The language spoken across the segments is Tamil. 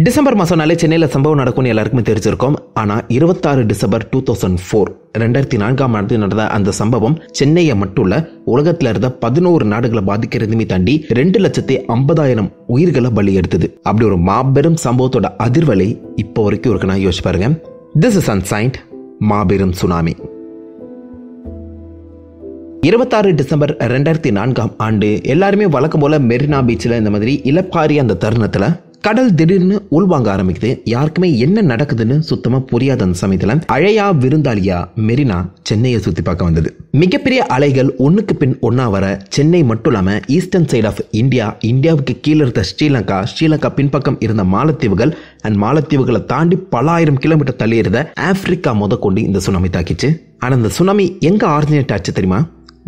டிசம்பர் மாதம்னாலே சென்னையில் சம்பவம் நடக்கும்னு எல்லாருக்குமே தெரிஞ்சிருக்கும். ஆனால் 26 டிசம்பர் 2004 நடந்த அந்த சம்பவம் சென்னையை மட்டும் இல்ல உலகத்தில் இருந்த 11 நாடுகளை பாதிக்கிறதுமே தாண்டி 2,50,000 உயிர்களை பலி எடுத்தது. அப்படி ஒரு மாபெரும் சம்பவத்தோட அதிர்வலை இப்போ வரைக்கும் இருக்குன்னா யோசிச்சு பாருங்க. திஸ் இஸ் அன்சைன்ட் மாபெரும் சுனாமி. 26 டிசம்பர் 2004 எல்லாருமே வழக்கம் போல மெரினா பீச்சில் இந்த மாதிரி இலப்பாரி அந்த தருணத்தில் கடல் திடீர்னு உள்வாங்க ஆரம்பிக்குது. யாருக்குமே என்ன நடக்குதுன்னு சுத்தமா புரியாத அந்த சமயத்துல அழையா விருந்தாளியா மெரினா சென்னையை சுத்தி பார்க்க வந்தது. மிகப்பெரிய அலைகள் ஒண்ணுக்கு பின் ஒன்னா வர சென்னை மட்டும் இல்லாம ஈஸ்டர்ன் சைட் ஆஃப் இந்தியாவுக்கு கீழே இருந்த ஸ்ரீலங்கா பின்பக்கம் இருந்த மாலத்தீவுகள் அண்ட் மாலத்தீவுகளை தாண்டி பல ஆயிரம் கிலோமீட்டர் தள்ளி இருந்த ஆப்பிரிக்கா கொண்டு இந்த சுனாமி தாக்கிச்சு. ஆனா இந்த சுனாமி எங்க ஆரிஜினேட் ஆச்சு தெரியுமா?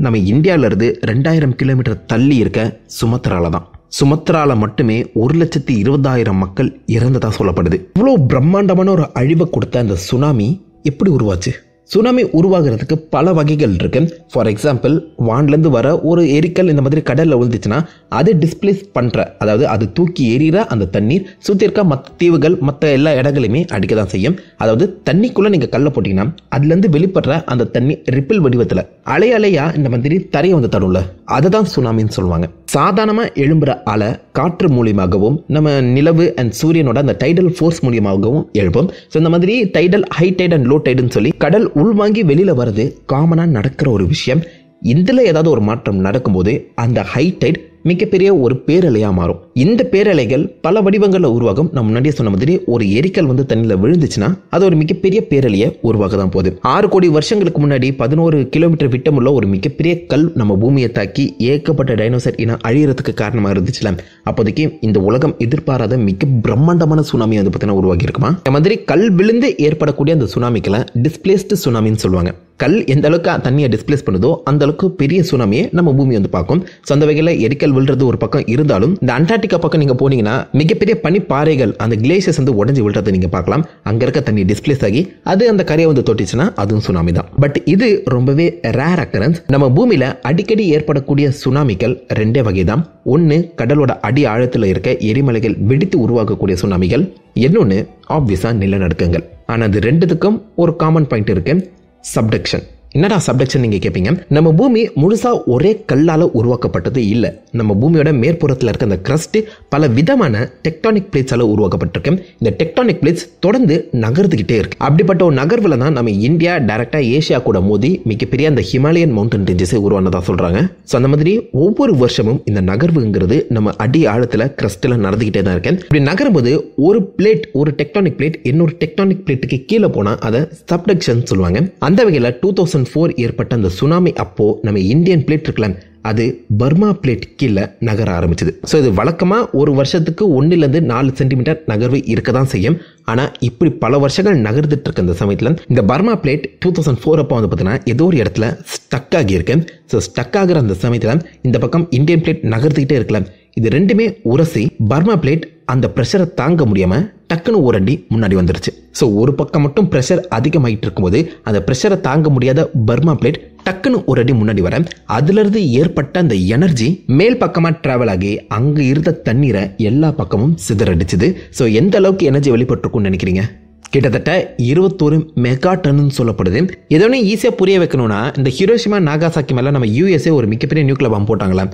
நம்ம இந்தியாவில இருந்து 2000 கிலோமீட்டர் தள்ளி இருக்க சுமத்ரால தான். சுமத்ரால மட்டுமே 1,20,000 மக்கள் இறந்ததா சொல்லப்படுது. இவ்வளவு பிரம்மாண்டமான ஒரு அழிவை கொடுத்த அந்த சுனாமி எப்படி உருவாச்சு? சுனாமி உருவாகிறதுக்கு பல வகைகள் இருக்கு. ஃபார் எக்ஸாம்பிள், வான்லேருந்து வர ஒரு எரிக்கல் இந்த மாதிரி கடலில் விழுந்துச்சுன்னா அது டிஸ்பிளேஸ் பண்ணுற, அதாவது அது தூக்கி எறிகிற அந்த தண்ணீர் சுற்றி இருக்க மற்ற தீவுகள் மற்ற எல்லா இடங்களையுமே அடிக்க தான் செய்யும். அதாவது தண்ணிக்குள்ளே நீங்கள் கல்லை போட்டிங்கன்னா அதுலேருந்து வெளிப்படுற அந்த தண்ணி ரிப்பிள் வடிவத்தில் அலையா இந்த மாதிரி தரையை வந்து தடும்ல, அதை தான் சுனாமின்னு சொல்லுவாங்க. சாதாரணமாக எழும்புற அலை காற்று மூலியமாகவும் நம்ம நிலவு அண்ட் சூரியனோட அந்த டைடல் ஃபோர்ஸ் மூலியமாகவும் எழுப்பும். ஸோ இந்த மாதிரி tidal, high tide and low டைடுன்னு சொல்லி கடல் உள்வாங்கி வெளியில வர்றது காமனா நடக்கிற ஒரு விஷயம். இதுல ஏதாவது ஒரு மாற்றம் நடக்கும்போது அந்த ஹை டைட் மிகப்பெரிய ஒரு பேரலையா மாறும். இந்த பேரலைகள் பல வடிவங்களில் உருவாகும். நான் முன்னாடியே சொன்ன மாதிரி ஒரு எரிக்கல் வந்து தண்ணியில் விழுந்துச்சுன்னா அது ஒரு மிகப்பெரிய பேரலையை உருவாக தான் போகுது. 6 கோடி வருஷங்களுக்கு முன்னாடி 11 கிலோமீட்டர் விட்டமுள்ள ஒரு மிகப்பெரிய கல் நம்ம பூமியை தாக்கி ஏகப்பட்ட டைனோசர் இனம் அழியறதுக்கு காரணமாக இருந்துச்சுல. அப்போதைக்கு இந்த உலகம் எதிர்பாராத மிக பிரம்மாண்டமான சுனாமி வந்து பார்த்தீங்கன்னா உருவாகி இருக்குமா. இந்த மாதிரி கல் விழுந்து ஏற்படக்கூடிய அந்த சுனாமிக்கெல்லாம் டிஸ்பிளேஸ்டு சுனாமின்னு சொல்லுவாங்க. கல் எந்த அளவுக்கு தண்ணியை டிஸ்பிளேஸ் பண்ணுதோ அந்த அளவுக்கு பெரிய சுனாமியை நம்ம பூமி வந்து பார்க்கும். சொந்த வகையில் எரிக்கல் விழுறது ஒரு பக்கம் இருந்தாலும் இந்த அண்டார்டிகா பக்கம் நீங்க போனீங்கன்னா மிகப்பெரிய பனிப்பாறைகள், அந்த கிளேசியர்ஸ் வந்து உடஞ்சி விழுறதை நீங்க பார்க்கலாம். அங்க இருக்க தண்ணி டிஸ்பிளேஸ் ஆகி அது அந்த கரையை வந்து தொட்டுச்சுன்னா அதுவும் சுனாமி தான். பட் இது ரொம்பவே ரேர் அக்கரன்ஸ். நம்ம பூமியில அடிக்கடி ஏற்படக்கூடிய சுனாமிகள் 2 வகை தான். ஒன்னு கடலோட அடி ஆழத்தில் இருக்க எரிமலைகள் வெடித்து உருவாக்கக்கூடிய சுனாமிகள், இன்னொன்னு ஆப்வியஸா நிலநடுக்கங்கள். ஆனா அது ரெண்டுத்துக்கும் ஒரு காமன் பாயிண்ட் இருக்கு, சப்டக்ஷன். என்னடா சப்டக்ஷன் நீங்க கேட்பீங்க. நம்ம பூமி முழுசா ஒரே கல்லால உருவாக்கப்பட்டது இல்ல. நம்ம பூமியோட மேற்புறத்தில் இருக்க அந்த கிரஸ்ட் பல விதமான டெக்டானிக் பிளேட்ஸால உருவாக்கப்பட்டிருக்கு. இந்த டெக்டானிக் பிளேட்ஸ் தொடர்ந்து நகர்ந்துகிட்டே இருக்கு. அப்படிப்பட்ட ஒரு நகர்வுல தான் நம்ம இந்தியா டைரக்டா ஏசியா கூட மோதி மிகப்பெரிய அந்த ஹிமாலயன் மவுண்டன் ரேஞ்சஸ் உருவானதா சொல்றாங்க. ஸோ அந்த மாதிரி ஒவ்வொரு வருஷமும் இந்த நகர்வுங்கிறது நம்ம அடி ஆழத்துல கிரஸ்ட்ல நடந்துகிட்டே தான் இருக்கு. இப்படி நகரும்போது ஒரு டெக்டானிக் பிளேட் இன்னொரு டெக்டானிக் பிளேட்டுக்கு கீழே போனா அதை சப்டக்ஷன் சொல்லுவாங்க. அந்த வகையில் 2004 ஏற்பட்ட அந்த சுனாமி அப்போ நம்ம இந்தியன் பிளேட் இருக்கலாம், அது பர்மா பிளேட் கீழே நகர ஆரம்பிச்சது. ஸோ இது வழக்கமாக ஒரு வருஷத்துக்கு 1-4 சென்டிமீட்டர் நகர்வு இருக்க தான் செய்யும். ஆனால் இப்படி பல வருஷங்கள் நகர்ந்துட்டு இருக்க அந்த சமயத்தில் இந்த பர்மா பிளேட் 2004 அப்போ வந்து பார்த்தீங்கன்னா ஏதோ ஒரு இடத்துல ஸ்டக் ஆகியிருக்கு. ஸோ ஸ்டக் ஆகிற அந்த சமயத்தில் இந்த பக்கம் இந்தியன் பிளேட் நகர்த்திக்கிட்டே இருக்கலாம். இது ரெண்டுமே உரசி பர்மா பிளேட் அந்த ப்ரெஷரை தாங்க முடியாம டக்குன்னு ஓரண்டி முன்னாடி வந்துருச்சு. ஸோ ஒரு பக்கம் மட்டும் ப்ரெஷர் அதிகமாகிட்டு இருக்கும்போது அந்த ப்ரெஷரை தாங்க முடியாத பர்மா பிளேட் டக்குன்னு ஒரு அடி முன்னாடி வர அதுல இருந்து ஏற்பட்ட அந்த எனர்ஜி மேல் பக்கமா டிராவல் ஆகி அங்க இருந்த தண்ணீரை எல்லா பக்கமும் சிதறடிச்சுது. ஸோ எந்த அளவுக்கு எனர்ஜி வெளிப்பட்டிருக்கும்னு நினைக்கிறீங்க? கிட்டத்தட்ட 21 மெகா டன் சொல்லப்படுது. எதோன்னு ஈஸியா புரிய வைக்கணும்னா, இந்த ஹிரோஷிமா நாகாசாக்கி மேல நம்ம யூஎஸ்ஏ ஒரு மிகப்பெரிய நியூக்ளியர் பாம்பு போட்டாங்களா,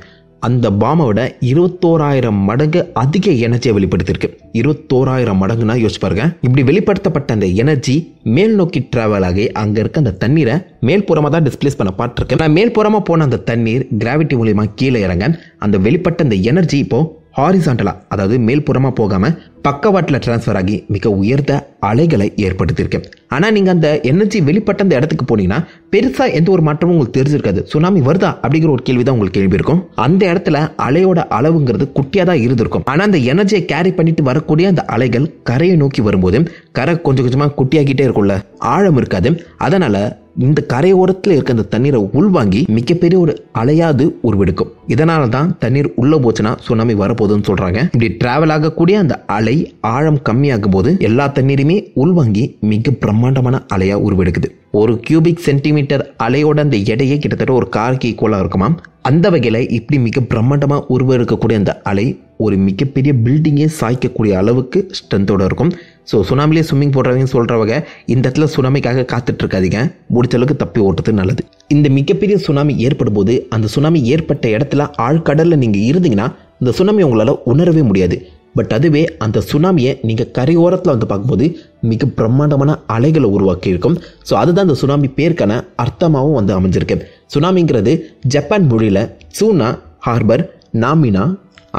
அந்த பாமை விட 21,000 மடங்கு அதிக எனர்ஜியை வெளிப்படுத்திருக்கு. 21,000 மடங்குனா யோசிச்சு பாருங்க. இப்படி வெளிப்படுத்தப்பட்ட அந்த எனர்ஜி மேல் நோக்கி டிராவல் ஆகி அங்க இருக்க அந்த தண்ணீரை மேல்புறமா தான் டிஸ்பிளேஸ் பண்ண பாட்டிருக்கு. நான் மேல்புறமா போன அந்த தண்ணீர் கிராவிட்டி மூலியமா கீழே இறங்க அந்த வெளிப்பட்ட அந்த எனர்ஜி இப்போ ஹாரிசான்டலா, அதாவது மேல்புறமா போகாம பக்கவாட்டில் டிரான்ஸ்ஃபர் ஆகி மிக உயர்ந்த அலைகளை ஏற்படுத்தியிருக்கு. ஆனா நீங்க அந்த எனர்ஜி வெளிப்பட்ட அந்த இடத்துக்கு போனீங்கன்னா பெருசா எந்த ஒரு மாற்றமும் உங்களுக்கு தெரிஞ்சிருக்காது. சுனாமி வருதா அப்படிங்கிற ஒரு கேள்விதான் உங்களுக்கு கேள்வி இருக்கும். அந்த இடத்துல அலையோட அளவுங்கிறது குட்டியா தான் இருந்திருக்கும். ஆனா அந்த எனர்ஜியை கேரி பண்ணிட்டு வரக்கூடிய அந்த அலைகள் கரையை நோக்கி வரும்போது கரை கொஞ்சம் கொஞ்சமா குட்டியாகிட்டே இருக்கும்ல, ஆழம் இருக்காது. அதனால இந்த கரையோரத்தில் இருக்க அந்த தண்ணீரை உள்வாங்கி மிகப்பெரிய ஒரு அலையாது உருவெடுக்கும். இதனால தான் தண்ணீர் உள்ள போச்சுன்னா சுனாமி வரப்போகுதுன்னு சொல்றாங்க. இப்படி டிராவல் ஆகக்கூடிய அந்த அலை ஆழம் கம்மியாகும் போது எல்லா தண்ணீருமே உள்வாங்கி மிக பிரம்மாண்டமான அலையா உருவெடுக்குது. ஒரு கியூபிக் சென்டிமீட்டர் அலையோட அந்த எடையே கிட்டத்தட்ட ஒரு காருக்கு ஈக்குவலா இருக்குமாம். அந்த வகையில இப்படி மிக பிரம்மாண்டமா உருவெடுக்கக்கூடிய அந்த அலை ஒரு மிகப்பெரிய பில்டிங்கே சாய்க்கக்கூடிய அளவுக்கு ஸ்ட்ரென்த்தோடு இருக்கும். ஸோ சுனாமிலே ஸ்விம்மிங் போடுறவங்க சொல்கிறவங்க இந்த இடத்துல சுனாமிக்காக காத்துட்ருக்காதீங்க, முடிச்ச அளவுக்கு தப்பி ஓட்டுறது நல்லது. இந்த மிகப்பெரிய சுனாமி ஏற்படும் போது அந்த சுனாமி ஏற்பட்ட இடத்துல ஆழ்கடலில் நீங்கள் இருந்தீங்கன்னா இந்த சுனாமி உங்களால் உணரவே முடியாது. பட் அதுவே அந்த சுனாமியை நீங்கள் கரையோரத்தில் வந்து பார்க்கும்போது மிக பிரம்மாண்டமான அலைகளை உருவாக்கி இருக்கும். ஸோ அதுதான் இந்த சுனாமி பேருக்கான அர்த்தமாகவும் வந்து அமைஞ்சிருக்கு. சுனாமிங்கிறது ஜப்பான் மொழியில் சூனா ஹார்பர், நாமினா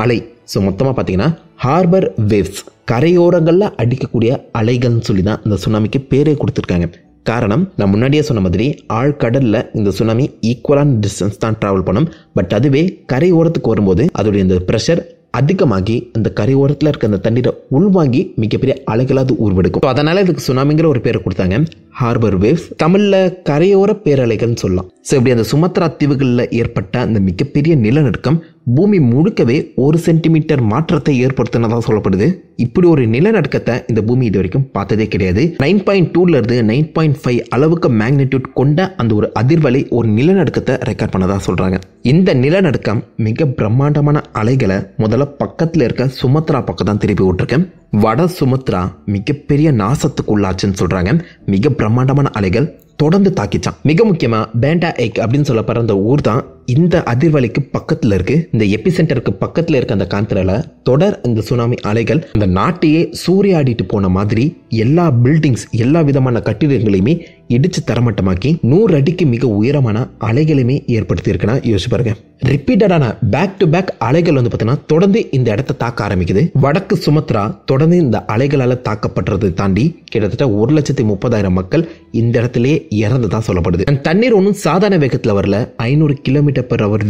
அலை. ஸோ மொத்தமாக பார்த்தீங்கன்னா ஹார்பர் வேவ்ஸ், கரையோரங்களில் அடிக்கக்கூடிய அலைகள்னு சொல்லி தான் இந்த சுனாமிக்கு பேரே கொடுத்துருக்காங்க. காரணம், நான் முன்னாடியே சொன்ன மாதிரி ஆழ்கடலில் இந்த சுனாமி ஈக்குவலான டிஸ்டன்ஸ் தான் ட்ராவல் பண்ணும். பட் அதுவே கரையோரத்துக்கு வரும்போது அதோடைய இந்த ப்ரெஷர் அதிகமாகி அந்த கரையோரத்தில் இருக்க அந்த தண்ணீரை உள்வாங்கி மிகப்பெரிய அலைகளாக உருவெடுக்கும். ஸோ அதனால் இதுக்கு சுனாமிங்கிற ஒரு பேரை கொடுத்தாங்க, ஹார்பர் வேவ்ஸ். தமிழில் கரையோர பேரலைகள்னு சொல்லலாம். ஸோ இப்படி அந்த சுமத்ரா தீவுகளில் ஏற்பட்ட அந்த மிகப்பெரிய நிலநடுக்கம் பூமி முழுக்கவே 1 சென்டிமீட்டர் மாற்றத்தை ஏற்படுத்தினதாக சொல்லப்படுது. இப்படி ஒரு நிலநடுக்கத்தை இந்த பூமி இது வரைக்கும் பார்த்ததே கிடையாது. 9.2 9.5 அளவுக்கு மேக்னிடியூட் கொண்ட அந்த ஒரு அதிர்வலை ஒரு நிலநடுக்கத்தை ரெக்கார்ட் பண்ணதாக சொல்கிறாங்க. இந்த நிலநடுக்கம் மிக பிரம்மாண்டமான அலைகளை முதல்ல பக்கத்தில் இருக்க சுமத்ரா பக்கம் தான் திருப்பி விட்டுருக்கேன். வட சுமத்ரா மிகப்பெரிய நாசத்துக்கு உள்ளாச்சுன்னு சொல்கிறாங்க. மிக பிரம்மாண்டமான அலைகள் தொடர்ந்து தாக்கிச்சான். மிக முக்கியமா பேண்டா எக் அப்படின்னு சொல்லப்படுற அந்த ஊர் தான் இந்த அதிர்வலைக்கு பக்கத்தில் இருக்கு. இந்த எபிசென்டருக்கு பக்கத்தில் இருக்க அந்த காந்தரால தொடர் இந்த சுனாமி அலைகள் அந்த நாட்டையே சூறையாடிட்டு போன மாதிரி எல்லா பில்டிங்ஸ், எல்லா விதமான கட்டிடங்களையுமே இடிச்சு தரமட்டமாக்கி 100 அடிக்கு மிக உயரமான அலைகளையுமே ஏற்படுத்தி இருக்குன்னா யோசிச்சு பாருங்க. ரிப்பீட்டடான பேக் டு பேக் அலைகள் வந்து பார்த்தீங்கன்னா தொடர்ந்து இந்த இடத்தை தாக்க ஆரம்பிக்குது. வடக்கு சுமத்ரா தொடர்ந்து இந்த அலைகளால் தாக்கப்படுறதை தாண்டி கிட்டத்தட்ட 1,30,000 மக்கள் இந்த இடத்திலேயே இறந்ததா சொல்லப்படுது. தண்ணீர் ஒன்றும் சாதாரண வேகத்தில் வரல, 500 km/h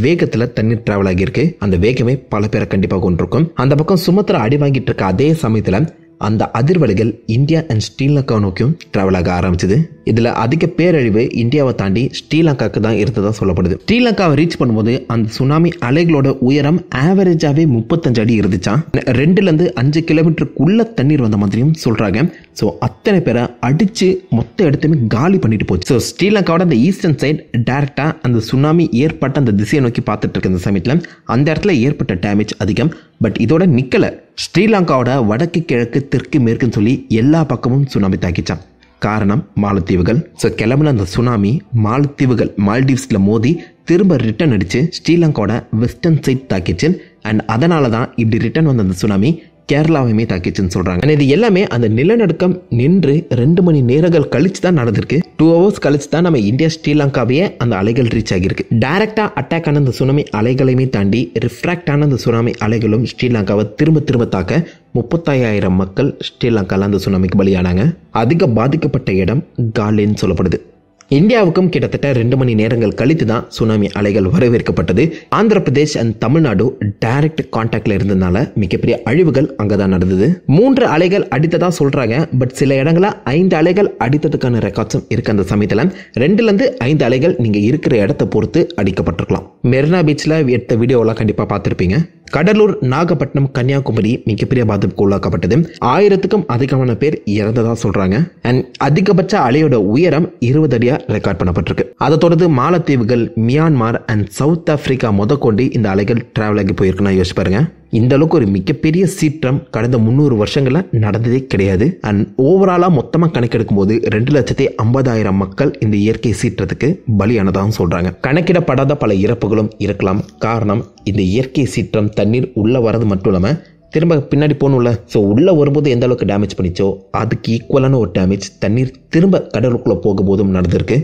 வேகத்தில் தண்ணீர் டிராவல் ஆகியிருக்கு. அந்த வேகமே பல பேரை கண்டிப்பாக கொண்டிருக்கும். அந்த பக்கம் சுமத்ரா அடி வாங்கிட்டு இருக்க அதே சமயத்தில் அந்த அதிர்வலைகள் இந்தியா அண்ட் ஸ்ரீலங்கா நோக்கியும் டிராவல் ஆக ஆரம்பிச்சது. இதில் அதிக பேரழிவு இந்தியாவை தாண்டி ஸ்ரீலங்காவுக்கு தான் இருந்ததா சொல்லப்படுது. ஸ்ரீலங்காவை ரீச் பண்ணும்போது அந்த சுனாமி அலைகளோட உயரம் ஆவரேஜாவே 35 அடி இருந்துச்சா. 2-5 கிலோமீட்டருக்குள்ள தண்ணீர் வந்த மாதிரியும் சொல்றாங்க. ஸோ அத்தனை பேரை அடிச்சு மொத்த இடத்தையுமே காலி பண்ணிட்டு போச்சு. ஸோ ஸ்ரீலங்காவோட அந்த ஈஸ்டர்ன் சைட் டைரக்டா அந்த சுனாமி ஏற்பட்ட அந்த திசையை நோக்கி பார்த்துட்டு இருக்க இந்த சமயத்தில் அந்த இடத்துல ஏற்பட்ட டேமேஜ் அதிகம். பட் இதோட நிக்கல, ஸ்ரீலங்காவோட வடக்கு கிழக்கு தெற்கு மேற்குன்னு சொல்லி எல்லா பக்கமும் சுனாமி தாக்கிச்சான். காரணம் மாலத்தீவுகள். ஸோ கிளம்புன அந்த சுனாமி மாலத்தீவுகள் மால்டீவ்ஸில் மோதி திரும்ப ரிட்டர்ன் அடிச்சு ஸ்ரீலங்காவோட வெஸ்டர்ன் சைட் தாக்கிச்சு. அண்ட் அதனால தான் இப்படி ரிட்டர்ன் வந்த அந்த சுனாமி கேரளாவையுமே தாக்கிச்சுன்னு சொல்றாங்க. இது எல்லாமே அந்த நிலநடுக்கம் நின்று 2 மணி நேரங்கள் கழிச்சு தான் நடந்திருக்கு. 2 hours கழிச்சு தான் நம்ம இந்தியா ஸ்ரீலங்காவே அந்த அலைகள் ரீச் ஆகியிருக்கு. டைரக்டா அட்டாக் ஆன அந்த சுனாமி அலைகளையுமே தாண்டி ரிஃப்ராக்ட் ஆன அந்த சுனாமி அலைகளும் ஸ்ரீலங்காவை திரும்ப தாக்க 35,000 மக்கள் ஸ்ரீலங்காவில் அந்த சுனாமிக்கு பலியானாங்க. அதிக பாதிக்கப்பட்ட இடம் காலேன்னு சொல்லப்படுது. இந்தியாவுக்கும் கிட்டத்தட்ட 2 மணி நேரங்கள் கழித்து தான் சுனாமி அலைகள் வரவேற்கப்பட்டது. ஆந்திர பிரதேஷ் அண்ட் தமிழ்நாடு டைரக்ட் கான்டாக்ட்ல இருந்ததுனால மிகப்பெரிய அழிவுகள் அங்கதான் நடந்தது. 3 அலைகள் அடித்ததா சொல்றாங்க. பட் சில இடங்கள 5 அலைகள் அடித்ததுக்கான ரெக்கார்ட்ஸும் இருக்கு. அந்த சமயத்தில் 2-5 அலைகள் நீங்க இருக்கிற இடத்தை பொறுத்து அடிக்கப்பட்டிருக்கலாம். மெரினா பீச்ல எடுத்த வீடியோலாம் கண்டிப்பா பார்த்திருப்பீங்க. கடலூர், நாகப்பட்டினம், கன்னியாகுமரி மிகப்பெரிய பாதிப்புக்கு உள்ளாக்கப்பட்டது. 1000க்கும் அதிகமான பேர் இறந்ததா சொல்றாங்க. அண்ட் அதிகபட்ச அலையோட உயரம் 20 அடியா ரெக்கார்ட் பண்ணப்பட்டிருக்கு. அதை தொடர்ந்து மாலத்தீவுகள், மியான்மர் அண்ட் சவுத் ஆப்பிரிக்கா முதற்கொண்டு இந்த அலைகள் டிராவல் ஆகி போயிருக்குன்னா யோசிச்சு பாருங்க. இந்த அளவுக்கு ஒரு மிகப்பெரிய சீற்றம் கடந்த 300 வருஷங்கள நடந்ததே கிடையாது. அண்ட் ஓவராலா மொத்தமா கணக்கெடுக்கும் போது 2,50,000 மக்கள் இந்த இயற்கை சீற்றத்துக்கு பலியானதாகவும் சொல்றாங்க. கணக்கிடப்படாத பல இறப்புகளும் இருக்கலாம். காரணம், இந்த இயற்கை சீற்றம் தண்ணீர் உள்ள வரது மட்டும் இல்லாம திரும்ப பின்னாடி போகணும்ல. ஸோ உள்ளே வரும்போது எந்த அளவுக்கு டேமேஜ் பண்ணிச்சோ அதுக்கு ஈக்குவலான ஒரு டேமேஜ் தண்ணீர் திரும்ப கடலுக்குள்ளே போகும்போதும் நடந்திருக்கு.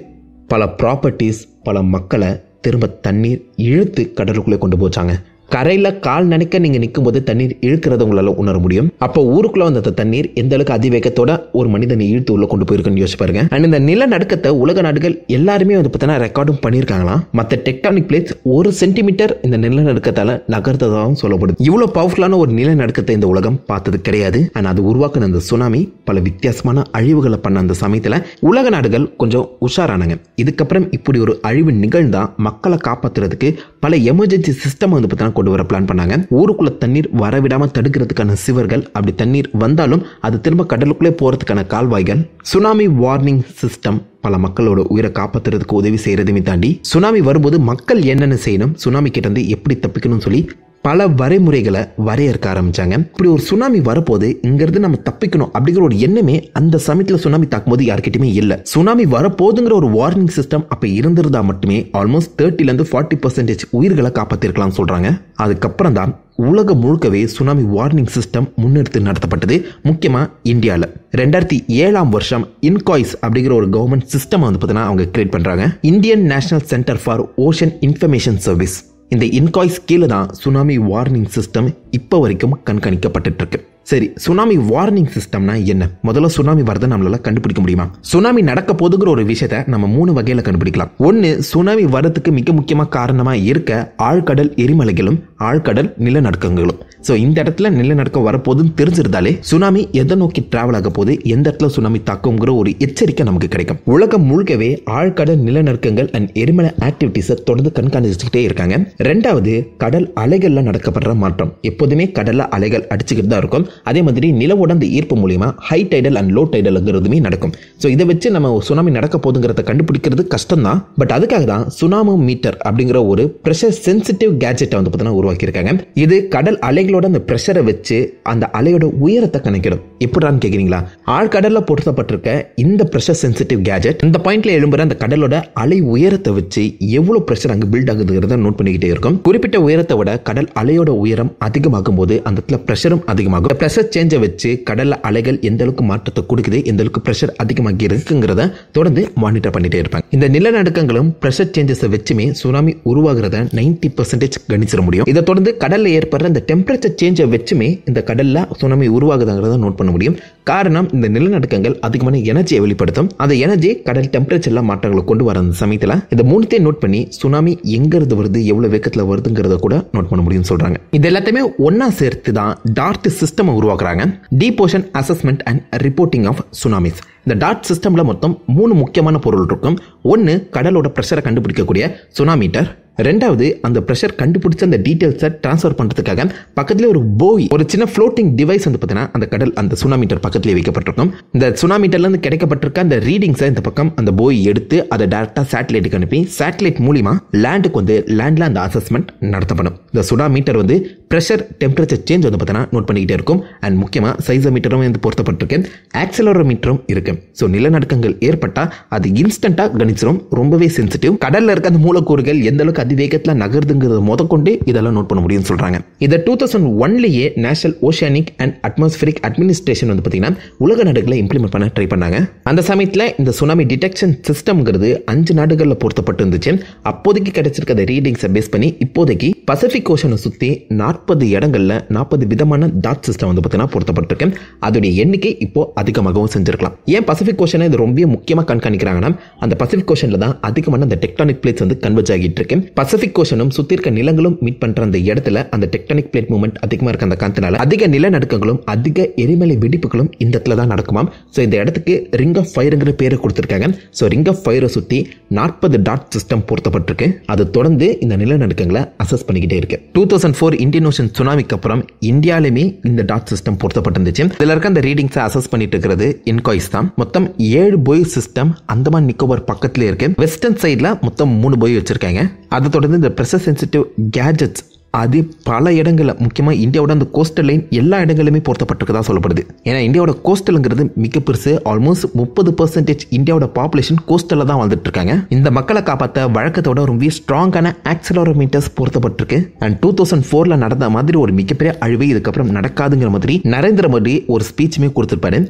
பல ப்ராப்பர்ட்டிஸ், பல மக்களை திரும்ப தண்ணீர் இழுத்து கடலுக்குள்ளே கொண்டு போச்சாங்க. கரையில் கால் நினைக்க நீங்கள் நிற்கும் போது தண்ணீர் இழுக்கிறத உங்களால் உணர முடியும். அப்போ ஊருக்குள்ளே வந்த தண்ணீர் எந்த அளவுக்கு அதிவேகத்தோட ஒரு மனிதனை இழுத்து உள்ள கொண்டு போயிருக்குன்னு யோசிச்சு பாருங்க. அண்ட் இந்த நிலநடுக்கத்தை உலக நாடுகள் எல்லாருமே வந்து பார்த்தீங்கன்னா ரெக்கார்டும் பண்ணியிருக்காங்களாம். மற்ற டெக்டானிக் பிளேட்ஸ் 1 சென்டிமீட்டர் இந்த நிலநடுக்கத்தால் நகர்த்ததாகவும் சொல்லப்படுது. இவ்வளோ பவர்ஃபுல்லான ஒரு நிலநடுக்கத்தை இந்த உலகம் பார்த்தது கிடையாது. அண்ட் அது உருவாக்குன அந்த சுனாமி பல வித்தியாசமான அழிவுகளை பண்ண அந்த சமயத்தில் உலக நாடுகள் கொஞ்சம் உஷாரானாங்க. இதுக்கப்புறம் இப்படி ஒரு அழிவு நிகழ்ந்தா மக்களை காப்பாற்றுறதுக்கு பல எமர்ஜென்சி சிஸ்டம் வந்து பார்த்தீங்கன்னா கொண்டு வர பிளான் பண்ணாங்க. ஊருக்குள்ள தண்ணீர் வரவிடாம தடுக்கிறதுக்கான சிவர்கள், அப்படி தண்ணீர் வந்தாலும் அது திரும்ப கடலுக்குள்ளே போறதுக்கான கால்வாய்கள், சுனாமி வார்னிங் சிஸ்டம் பல மக்களோட உயிரை காப்பாற்றுறதுக்கு உதவி செய்யறதுமே தாண்டி சுனாமி வரும்போது மக்கள் என்னென்ன செய்யணும், சுனாமி கிட்ட இருந்து எப்படி தப்பிக்கணும்னு சொல்லி பல வரைமுறைகளை வரையறுக்க ஆரம்பிச்சாங்க. இப்படி ஒரு சுனாமி வரப்போது இங்கிருந்து நம்ம தப்பிக்கணும் அப்படிங்கிற ஒரு எண்ணமே அந்த சமயத்தில் சுனாமி தாக்கும்போது யார்கிட்டயுமே இல்லை. சுனாமி வரப்போதுங்கிற ஒரு வார்னிங் சிஸ்டம் அப்ப இருந்திருந்தா மட்டுமே ஆல்மோஸ்ட் 30% உயிர்களை காப்பாத்திருக்கலாம் சொல்றாங்க. அதுக்கப்புறம் தான் உலகம் முழுக்கவே சுனாமி வார்னிங் சிஸ்டம் முன்னெடுத்து நடத்தப்பட்டது. முக்கியமா இந்தியாவில் 2007 இன்காய்ஸ் அப்படிங்கிற ஒரு கவர்மெண்ட் சிஸ்டம் வந்து பார்த்தீங்கன்னா அவங்க கிரியேட் பண்றாங்க. Indian national centre for ocean information service. இந்த இன்காய்ஸ் கீழே தான் சுனாமி வார்னிங் சிஸ்டம் இப்போ வரைக்கும் கண்காணிக்கப்பட்டு இருக்கு. சரி, சுனாமி வார்னிங் சிஸ்டம்னா என்ன? முதல்ல சுனாமி வரதை நம்மளால கண்டுபிடிக்க முடியுமா? சுனாமி நடக்க போதுங்கிற ஒரு விஷயத்தை நம்ம 3 வகையில கண்டுபிடிக்கலாம். ஒன்னு, சுனாமி வரதுக்கு மிக முக்கியமா காரணமா இருக்க ஆழ்கடல் எரிமலைகளும் ஆழ்கடல் நிலநடுக்கங்களும். ஸோ இந்த இடத்துல நிலநடுக்கம் வரப்போதுன்னு தெரிஞ்சிருந்தாலே சுனாமி எதை நோக்கி டிராவல் ஆக போது, எந்த இடத்துல சுனாமி தாக்குங்கிற ஒரு எச்சரிக்கை நமக்கு கிடைக்கும். உலகம் முழுக்கவே ஆழ்கடல் நிலநடுக்கங்கள் அண்ட் எரிமலை ஆக்டிவிட்டிஸை தொடர்ந்து கண்காணிச்சுக்கிட்டே இருக்காங்க. ரெண்டாவது, கடல் அலைகள்ல நடக்கப்படுற மாற்றம். எப்போதுமே கடல்ல அலைகள் அடிச்சுக்கிட்டு தான் இருக்கும். அதே மாதிரி நிலவோட அந்த ஈர்ப்பு மூலியமா ஹை டைடல் அண்ட் லோ டைடல்ங்கிறதுமே நடக்கும். ஸோ இதை வச்சு நம்ம சுனாமி நடக்க போதுங்கிறத கண்டுபிடிக்கிறது கஷ்டம் தான். பட் அதுக்காக தான் சுனாமி மீட்டர் அப்படிங்கிற ஒரு பிரஷர் சென்சிட்டிவ் கேஜெட்டை வந்து பார்த்தீங்கன்னா உருவாக்கியிருக்காங்க. இது கடல் அலைகளோட அந்த பிரஷரை வச்சு அந்த அலையோட உயரத்தை கணக்கிடும். எப்படின்னு கேட்குறீங்களா? ஆழ்கடல்ல பொருத்தப்பட்டிருக்க இந்த பிரஷர் சென்சிட்டிவ் கேஜெட் இந்த பாயிண்ட்ல எழும்புற அந்த கடலோட அலை உயரத்தை வச்சு எவ்வளவு பிரஷர் அங்கே பில்ட் ஆகுதுங்கிறத நோட் பண்ணிக்கிட்டே இருக்கும். குறிப்பிட்ட உயரத்தை விட கடல் அலையோட உயரம் அதிகமாகும் போது அந்த இடத்துல பிரஷரும் அதிகமாகும். பிரஷர் சேஞ்சை வச்சு கடல்ல அலைகள் எந்த அளவுக்கு மாற்றத்தை கொடுக்குது, எந்த அளவுக்கு பிரஷர் அதிகமாகி இருக்குங்கிறத தொடர்ந்து மானிட்டர் பண்ணிட்டே இருப்பாங்க. இந்த நிலநடுக்கங்களும் பிரஷர் சேஞ்சஸை வச்சுமே சுனாமி உருவாகிறத 90% கணிச்சிட முடியும். இதை தொடர்ந்து கடல்ல ஏற்படுற இந்த டெம்பரேச்சர் சேஞ்சை வச்சுமே இந்த கடல்ல சுனாமி உருவாகுதுங்கிறத நோட் பண்ண முடியும். காரணம், இந்த நிலநடுக்கங்கள் அதிகமான எனர்ஜியை வெளிப்படுத்தும். அந்த எனர்ஜி கடல் டெம்பரேச்சர்ல மாற்றங்களை கொண்டு வர அந்த சமயத்தில் இந்த 3த்தையும் நோட் பண்ணி சுனாமி எங்க இருந்து வருது, எவ்வளவு வேகத்தில் வருதுங்கிறத கூட நோட் பண்ண முடியும்னு சொல்றாங்க. இது எல்லாத்தையுமே ஒன்னா சேர்த்து தான் டார்ட் சிஸ்டம் உருவாக்குறாங்க. Deep ocean assessment and reporting of tsunamis. இந்த டாட் சிஸ்டம்ல மொத்தம் 3 முக்கியமான பொருள் இருக்கும். ஒன்னு, கடலோட பிரஷரை கண்டுபிடிக்கக்கூடிய சுனாமீட்டர். ரெண்டாவது, அந்த பிரஷர் கண்டுபிடிச்ச அந்த டீடைல்ஸை டிரான்ஸ்ஃபர் பண்றதுக்காக பக்கத்துல ஒரு போய், ஒரு சின்ன ஃப்ளோட்டிங் டிவைஸ் வந்து பார்த்தீங்கன்னா அந்த கடல் அந்த சுனாமீட்டர் பக்கத்திலே வைக்கப்பட்டிருக்கும். இந்த சுனாமீட்டர்ல இருந்து கிடைக்கப்பட்டிருக்க அந்த ரீடிங்ஸை இந்த பக்கம் அந்த போய் எடுத்து அதை டைரக்டா சேட்டலைட்டுக்கு அனுப்பி சேட்டலைட் மூலியமா லேண்டுக்கு வந்து லேண்ட்ல அந்த அசஸ்மெண்ட் நடத்தப்படும். இந்த சுனாமீட்டர் வந்து பிரஷர் டெம்பரேச்சர் சேஞ்ச் வந்து பார்த்தீங்கன்னா நோட் பண்ணிக்கிட்டே இருக்கும். அண்ட் முக்கியமா சைசோமீட்டரும் வந்து பொருத்தப்பட்டிருக்கு, ஆக்சிலரோமீட்டரும் இருக்கு. ஸோ நிலநடுக்கங்கள் ஏற்பட்டா அது இன்ஸ்டன்டா கணிச்சிடும். ரொம்பவே சென்சிட்டிவ். கடல்ல இருக்க அந்த மூலக்கூறுகள் எந்த அளவுக்கு அதிவேகத்தில் நகர்துங்கிறத முதற்கொண்டு இதெல்லாம் நோட் பண்ண முடியும்னு சொல்றாங்க. இதை 2001 national oceanic and atmospheric administration வந்து பார்த்தீங்கன்னா உலக நாடுகளை இம்ப்ளிமெண்ட் பண்ண ட்ரை பண்ணாங்க. அந்த சமயத்தில் இந்த சுனாமி டிடெக்ஷன் சிஸ்டம்ங்கிறது 5 நாடுகளில் பொருத்தப்பட்டு இருந்துச்சு. அப்போதைக்கு கிடைச்சிருக்க அந்த ரீடிங்ஸை பேஸ் பண்ணி இப்போதைக்கு பசிபிக் ஓஷனை சுற்றி 40 இடங்கள்ல 40 விதமான டாட் சிஸ்டம் வந்து பார்த்தீங்கன்னா பொருத்தப்பட்டிருக்கு. அதோடைய எண்ணிக்கை இப்போ அதிகமாகவும் செஞ்சிருக்கலாம். ஏன் பசிபிக் ஓஷனை இது ரொம்ப முக்கியமாக கண்காணிக்கிறாங்கன்னா, அந்த பசிபிக் ஓஷன்ல தான் அதிகமான அந்த டெக்டானிக் பிளேட்ஸ் வந்து கன்வர்ஜ் ஆகிட்டு இருக்கு. பசிபிக் ஓஷனும் சுத்தி இருக்க நிலங்களும் மீட் பண்ற அந்த இடத்துல அந்த டெக்டானிக் பிளேட் மூவ்மெண்ட் அதிகமா இருக்க அந்த காரணத்தினால அதிக நிலநடுக்கங்களும் அதிக எரிமலை வெடிப்புகளும் இந்த இடத்துல தான் நடக்குமாம். ஸோ இந்த இடத்துக்கு ரிங் ஆஃப் ஃபயர்ங்கிற பேரை கொடுத்திருக்காங்க. ஸோ ரிங் ஆஃப் ஃபயரை சுத்தி 40 டாட் சிஸ்டம் பொருத்தப்பட்டிருக்கு. அது தொடர்ந்து இந்த நிலநடுக்கங்களை அசஸ் பண்ணிக்கிட்டே இருக்கு. 2004 இந்தியன் ஓஷன் சுனாமிக்கு அப்புறம் இந்தியாலுமே இந்த டாட் சிஸ்டம் பொருத்தப்பட்டிருந்துச்சு. இதுல இருக்க அந்த ரீடிங்ஸை அசஸ் பண்ணிட்டு இருக்கிறது இன்காய்ஸ் தான். மொத்தம் 7 போய் சிஸ்டம் அந்தமான் நிக்கோபார் பக்கத்துல இருக்கு. வெஸ்டர்ன் சைட்ல மொத்தம் 3 போய் வச்சிருக்காங்க. அதை தொடர்ந்து இந்த பிரஷர் சென்சிட்டிவ் கேஜெட்ஸ் அது பல இடங்களில், முக்கியமாக இந்தியாவோட அந்த கோஸ்டல் லைன் எல்லா இடங்களுமே பொருத்தப்பட்டிருக்கதா சொல்லப்படுது. ஏன்னா இந்தியாவோட கோஸ்டலுங்கிறது மிக பெருசு. ஆல்மோஸ்ட் 30% இந்தியாவோட பாப்புலேஷன் கோஸ்டலில் தான் வாழ்ந்துட்டு இருக்காங்க. இந்த மக்களை காப்பாற்ற வழக்கத்தோட ரொம்ப ஸ்ட்ராங்கான ஆக்சிலரோமீட்டர்ஸ் பொருத்தப்பட்டிருக்கு. அண்ட் 2004 நடந்த மாதிரி ஒரு மிகப்பெரிய அழிவு இதுக்கப்புறம் நடக்காதுங்கிற மாதிரி நரேந்திர மோடி ஒரு ஸ்பீச்சுமே கொடுத்திருப்பாரு.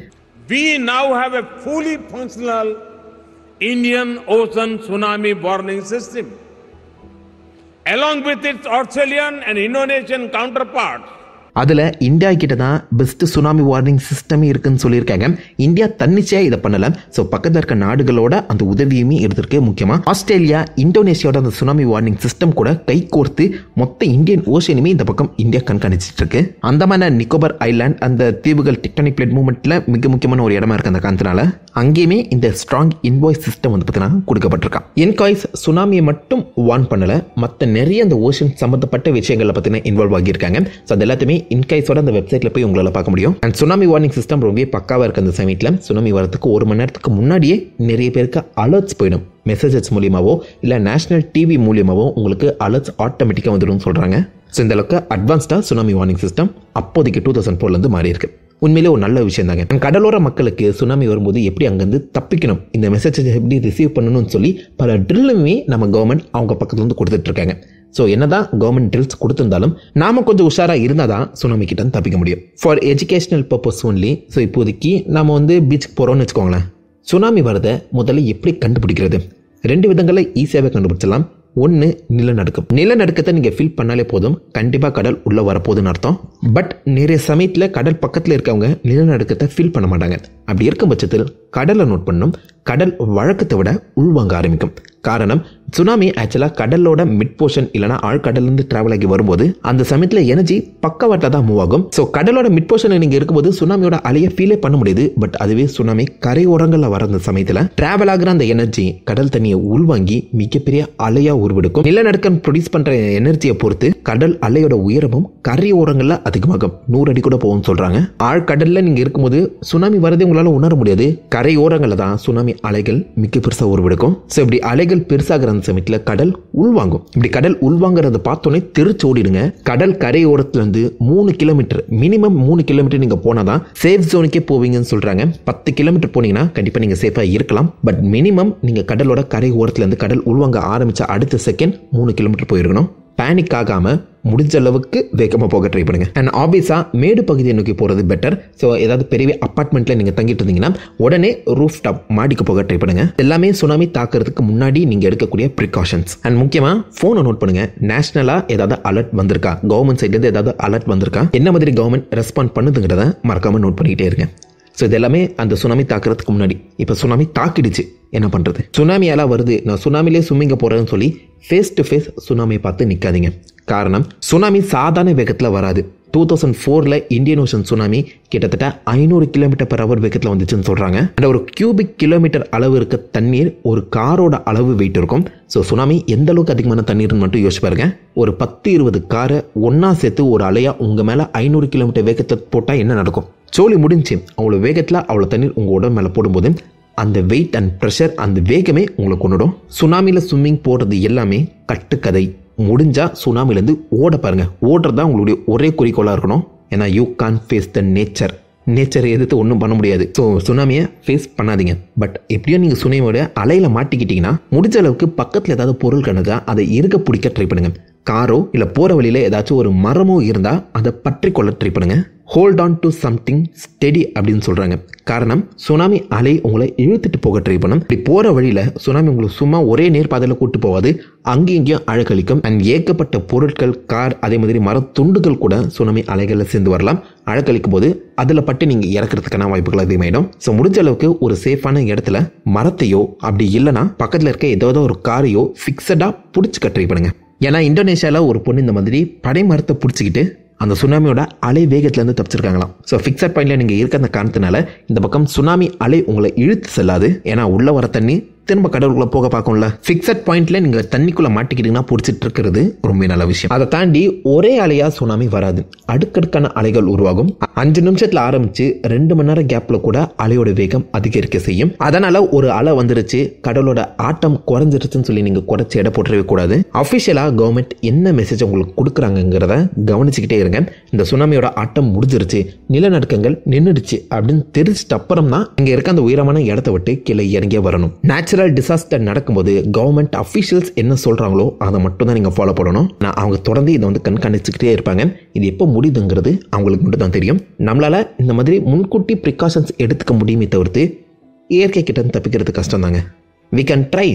We now have a fully functional Indian Ocean Tsunami Warning System, along with its Australian and Indonesian counterparts. அதில் இந்தியா கிட்ட தான் பெஸ்ட் சுனாமி வார்னிங் சிஸ்டமே இருக்குன்னு சொல்லியிருக்காங்க. இந்தியா தன்னிச்சையாக இதை பண்ணல. ஸோ பக்கத்தில் இருக்க நாடுகளோட அந்த உதவியுமே எடுத்திருக்கு. முக்கியமாக ஆஸ்திரேலியா, இந்தோனேஷியாவோட அந்த சுனாமி வார்னிங் சிஸ்டம் கூட கை கோர்த்து மொத்த இந்தியன் ஓஷனுமே இந்த பக்கம் இந்தியா கண்காணிச்சிட்டு இருக்கு. அந்தமான நிக்கோபார் ஐலாண்ட் அந்த தீவுகள் டெக்டானிக் பிளேட் மூவ்மெண்ட்ல மிக முக்கியமான ஒரு இடமா இருக்கு. அந்த காரணத்தினால அங்கேயுமே இந்த ஸ்ட்ராங் இன்வாய்ஸ் சிஸ்டம் வந்து பார்த்தீங்கன்னா கொடுக்கப்பட்டிருக்கான். இன்காய்ஸ் சுனாமியை மட்டும் வார்ன் பண்ணல, மற்ற நிறைய அந்த ஓஷன் சம்பந்தப்பட்ட விஷயங்களை பார்த்தீங்கன்னா இன்வால்வ் ஆகியிருக்காங்க. ஸோ அது எல்லாத்தையுமே இன்காய்ஸோட அந்த வெப்சைட்ல போய் உங்களால பார்க்க முடியும். அண்ட் சுனாமி வார்னிங் சிஸ்டம் ரொம்ப பக்காவா இருக்கு. அந்த சமயத்தில் சுனாமி வரதுக்கு 1 மணி நேரத்துக்கு முன்னாடியே நிறைய பேருக்கு அலர்ட்ஸ் போயிடும். மெசேஜஸ் மூலியமாவோ இல்லை நேஷனல் டிவி மூலியமாவோ உங்களுக்கு அலர்ட்ஸ் ஆட்டோமேட்டிக்காக வந்துடும் சொல்றாங்க. ஸோ இந்த அளவுக்கு அட்வான்ஸ்டாக சுனாமி வார்னிங் சிஸ்டம் அப்போதைக்கு 2004 மாறி இருக்கு. உண்மையிலே ஒரு நல்ல விஷயம் தாங்க. கடலோர மக்களுக்கு சுனாமி வரும்போது எப்படி அங்கேருந்து தப்பிக்கணும், இந்த மெசேஜை எப்படி ரிசீவ் பண்ணணும்னு சொல்லி பல ட்ரில்லுமே நம்ம கவர்மெண்ட் அவங்க பக்கத்துல இருந்து கொடுத்துட்டு இருக்காங்க. ஸோ என்னதான் கவர்மெண்ட் ட்ரில்ஸ் கொடுத்திருந்தாலும் நாம கொஞ்சம் உஷாராக இருந்தால் தான் சுனாமி கிட்ட தப்பிக்க முடியும். For educational purpose only. So இப்போதைக்கு நம்ம பீச்சுக்கு போகிறோம்னு வச்சுக்கோங்களேன். சுனாமி வரதை முதல்ல எப்படி கண்டுபிடிக்கிறது? 2 விதங்களில் ஈஸியாகவே கண்டுபிடிச்சலாம். ஒன்று, நிலநடுக்கம். நிலநடுக்கத்தை நீங்கள் ஃபீல் பண்ணாலே போதும், கண்டிப்பாக கடல் உள்ளே வரப்போகுதுன்னு அர்த்தம். பட் நிறைய சமயத்தில் கடல் பக்கத்தில் இருக்கவங்க நிலநடுக்கத்தை ஃபீல் பண்ண மாட்டாங்க. அப்படி இருக்கும் பட்சத்தில் கடலை நோட் பண்ணணும். கடல் வழக்கத்தை விட உள்வாங்க ஆரம்பிக்கும். காரணம், சுனாமி ஆக்சுவலாக கடலோட மிட் போர்ஷன் இல்லைனா ஆழ்கடல்லேருந்து டிராவல் ஆகி வரும்போது அந்த சமயத்தில் எனர்ஜி பக்கவாட்டில் தான் மூவ் ஆகும். ஸோ கடலோட மிட் போர்ஷனில் நீங்கள் இருக்கும்போது சுனாமியோட அலையை ஃபீலே பண்ண முடியுது. பட் அதுவே சுனாமி கரையோரங்களில் வர அந்த சமயத்தில் டிராவல் ஆகிற அந்த எனர்ஜி கடல் தண்ணியை உள்வாங்கி மிகப்பெரிய அலையாக உருவெடுக்கும். நிலநடுக்கம் ப்ரொடியூஸ் பண்ணுற எனர்ஜியை பொறுத்து கடல் அலையோட உயரமும் கரையோரங்களில் அதிகமாகும். 100 அடி கூட போகும்னு சொல்கிறாங்க. ஆழ்கடலில் நீங்கள் இருக்கும்போது சுனாமி வரதே உங்களால் உணர முடியாது. கரையோரங்களில் தான் சுனாமி அலைகள் மிக பெருசாக உருவெடுக்கும். ஸோ இப்படி அலைகள் பெருசாகிற அந்த சமயத்தில் கடல் உள்வாங்கும். இப்படி கடல் உள்வாங்கிறத பார்த்தோன்னே தெரிச்சு ஓடிடுங்க. கடல் கரையோரத்துலேருந்து 3 கிலோமீட்டர், மினிமம் 3 கிலோமீட்டர் நீங்கள் போனால் தான் சேஃப் ஜோனுக்கே போவீங்கன்னு சொல்கிறாங்க. 10 கிலோமீட்டர் போனீங்கன்னா கண்டிப்பாக நீங்கள் சேஃபாக இருக்கலாம். பட் மினிமம் நீங்கள் கடலோட கரை ஓரத்துலேருந்து கடல் உள்வாங்க ஆரம்பித்த அடுத்த செகண்ட் 3 கிலோமீட்டர் போயிருக்கணும். பேனிக் ஆகாமல் முடிஞ்ச அளவுக்கு வேகமாக போக ட்ரை பண்ணுங்க. அண்ட் ஆப்வியஸாக மேடு பகுதியை நோக்கி போகிறது பெட்டர். ஸோ ஏதாவது பெரிய அப்பார்ட்மெண்ட்டில் நீங்கள் தங்கிட்டு இருந்தீங்கன்னா உடனே ரூஃப் டாப் மாடிக்கு போக ட்ரை பண்ணுங்க. எல்லாமே சுனாமி தாக்குறதுக்கு முன்னாடி நீங்கள் எடுக்கக்கூடிய ப்ரிகாஷன்ஸ். அண்ட் முக்கியமாக ஃபோனை நோட் பண்ணுங்க. நேஷனலாக ஏதாவது அலர்ட் வந்திருக்கா, கவர்மெண்ட் சைட்லேருந்து ஏதாவது அலர்ட் வந்திருக்கா, என்ன மாதிரி கவர்மெண்ட் ரெஸ்பாண்ட் பண்ணுதுங்கிறத மறக்காமல் நோட் பண்ணிக்கிட்டே இருங்க. ஸோ இது எல்லாமே அந்த சுனாமி தாக்குறதுக்கு முன்னாடி. இப்போ சுனாமி தாக்கிடுச்சு, என்ன பண்ணுறது? சுனாமியெல்லாம் வருது, நான் சுனாமிலே ஸ்விம்மிங்க போகிறேன்னு சொல்லி ஃபேஸ் டு ஃபேஸ் சுனாமியை பார்த்து நிற்காதீங்க. காரணம், சுனாமி சாதாரண வேகத்தில் வராது. 2004 இந்தியன் ஓஷன் சுனாமி கிட்டத்தட்ட 500 km/h வேகத்தில் வந்துச்சுன்னு சொல்கிறாங்க. அந்த ஒரு கியூபிக் கிலோமீட்டர் அளவு இருக்க தண்ணீர் ஒரு காரோட அளவு வெயிட் இருக்கும். ஸோ சுனாமி எந்த அளவுக்கு அதிகமான தண்ணீர்னு மட்டும் யோசிச்சு பாருங்க. ஒரு 10-20 காரை ஒன்றா சேர்த்து ஒரு அலையா உங்கள் மேலே 500 km வேகத்தில் போட்டால் என்ன நடக்கும்? சோழி முடிஞ்சு. அவ்வளோ வேகத்தில் அவ்வளோ தண்ணீர் உங்கள் உடம்பு மேலே போடும்போது அந்த வெயிட் அண்ட் ப்ரெஷர், அந்த வேகமே உங்களை கொண்டுடும். சுனாமியில் ஸ்விம்மிங் போடுறது எல்லாமே கட்டுக்கதை. முடிஞ்சா சுனாமிலேருந்து ஓட பாருங்க. ஓடுறது தான் உங்களுடைய ஒரே குறிக்கோளாக இருக்கணும். ஏன்னா you can face the nature. நேச்சரை எதிர்த்து ஒன்றும் பண்ண முடியாது. ஸோ சுனாமியை ஃபேஸ் பண்ணாதீங்க. பட் எப்படியோ நீங்கள் சுனாமியோட அலையில் மாட்டிக்கிட்டீங்கன்னா முடிஞ்ச அளவுக்கு பக்கத்தில் ஏதாவது பொருள் கணக்கா அதை இருக்க பிடிக்க ட்ரை பண்ணுங்க. காரோ இல்லை போகிற வழியில் ஏதாச்சும் ஒரு மரமோ இருந்தால் அதை பற்றி கொள்ள ட்ரை பண்ணுங்க. Hold on to something steady அப்படின்னு சொல்கிறாங்க. காரணம், சுனாமி அலை உங்களை இழுத்துட்டு போக ட்ரை பண்ணும். இப்படி போகிற வழியில் சுனாமி உங்களை சும்மா ஒரே நேர்பாதையில் கூட்டு போகாது, அங்கேயும் இங்கேயும் அழகழிக்கும். அண்ட் ஏகப்பட்ட பொருட்கள், கார், அதே மாதிரி மரத்துண்டுகள் கூட சுனாமி அலைகளில் சேர்ந்து வரலாம். அழகழிக்கும் போது அதில் பட்டு நீங்கள் இறக்கிறதுக்கான வாய்ப்புகள் அதிகமாயிடும். ஸோ முடிஞ்ச அளவுக்கு ஒரு சேஃபான இடத்துல மரத்தையோ அப்படி இல்லைனா பக்கத்தில் இருக்க ஏதாவது ஒரு காரையோ ஃபிக்ஸடாக பிடிச்சிக்க ட்ரை பண்ணுங்க. ஏன்னா இந்தோனேஷியாவில் ஒரு பொண்ணு இந்த மாதிரி பனை மரத்தை பிடிச்சிக்கிட்டு அந்த சுனாமியோட அலை வேகத்திலேருந்து தப்பிச்சிருக்காங்களாம். ஸோ ஃபிக்ஸட் பாயிண்ட்ல நீங்கள் இருக்க அந்த காரணத்தினால இந்த பக்கம் சுனாமி அலை உங்களை இழுத்து செல்லாது. ஏன்னா உள்ள வர தண்ணி திரும்ப கடலுக்குள்ள போக பார்க்கும்ல. ஃபிக்ஸட் பாயிண்ட்ல நீங்கள் தண்ணிக்குள்ள மாட்டிக்கிட்டீங்கன்னா பிடிச்சிட்டு இருக்கிறது ரொம்ப நல்ல விஷயம். அதை தாண்டி ஒரே அலையா சுனாமி வராது, அடுக்கடுக்கான அலைகள் உருவாகும். 5 நிமிஷத்தில் ஆரம்பிச்சு 2 மணி நேரம் கேப்ல கூட அலையோட வேகம் அதிகரிக்க செய்யும். அதனால ஒரு அலை வந்துருச்சு, கடலோட ஆட்டம் குறைஞ்சிருச்சுன்னு சொல்லி நீங்க குறைச்சி எடை போட்டுறவே கூடாது. அஃபிஷியலா கவர்மெண்ட் என்ன மெசேஜ் உங்களுக்கு கொடுக்குறாங்கிறத கவனிச்சுக்கிட்டே இருங்க. இந்த சுனாமியோட ஆட்டம் முடிஞ்சிருச்சு, நிலநடுக்கங்கள் நின்றுடுச்சு அப்படின்னு தெரிஞ்சிட்ட அப்புறம் தான் இங்க இருக்க அந்த உயரமான இடத்த விட்டு கீழே இறங்கியே வரணும். நேச்சுரல் டிசாஸ்டர் நடக்கும்போது கவர்மெண்ட் அஃபிஷியல்ஸ் என்ன சொல்றாங்களோ அதை மட்டும் தான் நீங்க ஃபாலோ பண்ணணும். அவங்க தொடர்ந்து இதை கண்காணிச்சுக்கிட்டே இருப்பாங்க. இது எப்போ முடியுதுங்கிறது அவங்களுக்கு மட்டும் தான் தெரியும். நம்மளால இந்த மாதிரி முன்கூட்டி ப்ரிகாஷன்ஸ் எடுத்துக்க முடியுமே தவிர்த்து இயற்கை கிட்ட தப்பிக்கிறது கஷ்டம் தாங்க. வி கேன் ட்ரை,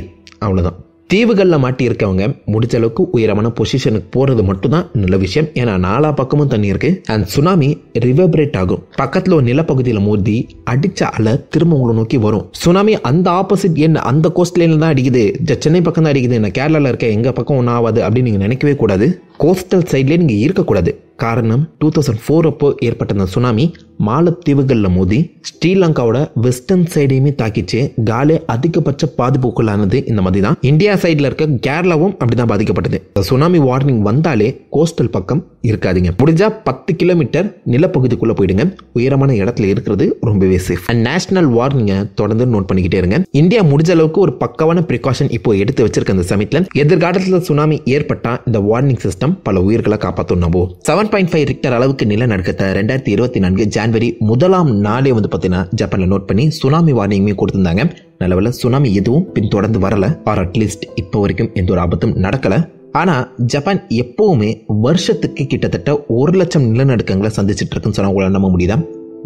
அவ்வளோதான். தீவுகளில் மாட்டி இருக்கவங்க முடிஞ்ச அளவுக்கு உயரமான பொசிஷனுக்கு போகிறது மட்டும்தான் நல்ல விஷயம். ஏன்னா 4 பக்கமும் தண்ணி இருக்கு. அண்ட் சுனாமி ரிவர்பரேட் ஆகும். பக்கத்தில் ஒரு நிலப்பகுதியில் மோதி அடிச்ச அலை திரும்ப உங்களை நோக்கி வரும். சுனாமி அந்த ஆப்போசிட் என்ன அந்த கோஸ்ட் லைனில் தான் அடிக்குது, சென்னை பக்கம் தான் அடிக்குது, நான் கேரளாவில் இருக்க எங்கள் பக்கம் ஒன்றும் ஆகாது அப்படின்னு நீங்கள் நினைக்கவே கூடாது. கோஸ்டல் சைட்லேயே நீங்கள் இருக்கக்கூடாது. காரணம் 2004 அப்போ ஏற்பட்ட அந்த சுனாமி மாலத்தீவுகளில் மோதி ஸ்ரீலங்காவோட வெஸ்டர்ன் சைடையுமே தாக்கிச்சு. காலே அதிகபட்ச பாதிப்புக்குள்ளானது இந்த மாதிரி தான். இந்தியா சைடில் இருக்க கேரளாவும் அப்படிதான் பாதிக்கப்பட்டது. சுனாமி வார்னிங் வந்தாலே கோஸ்டல் பக்கம் இருக்காதீங்க. முடிஞ்சா 10 கிலோமீட்டர் நிலப்பகுதிக்குள்ள போயிடுங்க. உயரமான இடத்துல இருக்கிறது ரொம்பவே சேஃப். அண்ட் நேஷனல் வார்னிங்கை தொடர்ந்து நோட் பண்ணிக்கிட்டே இருங்க. இந்தியா முடிஞ்ச அளவுக்கு ஒரு பக்கவான ப்ரிகாஷன் இப்போ எடுத்து வச்சிருக்க இந்த சமயத்தில் எதிர்காலத்தில் சுனாமி ஏற்பட்டா இந்த வார்னிங் சிஸ்டம் பல உயிர்களை காப்பாற்றும். 7.5 ரிக்டர் அளவுக்கு நிலநடுக்கத்தை 2024 ஜனவரி 1ஆம் நாளே வந்து பார்த்தீங்கன்னா ஜப்பான்ல நோட் பண்ணி சுனாமி வார்னிங்குமே கொடுத்திருந்தாங்க. நல்லவேளை சுனாமி எதுவும் பின்தொடர்ந்து வரல, ஆர் அட்லீஸ்ட் இப்போ வரைக்கும் எந்த ஒரு ஆபத்தும் நடக்கல. ஆனா ஜப்பான் எப்பவுமே வருஷத்துக்கு கிட்டத்தட்ட 1 லட்சம் நிலநடுக்கங்களை சந்திச்சிட்டு இருக்குன்னு சொன்னா உங்களால நம்ப முடியுதா?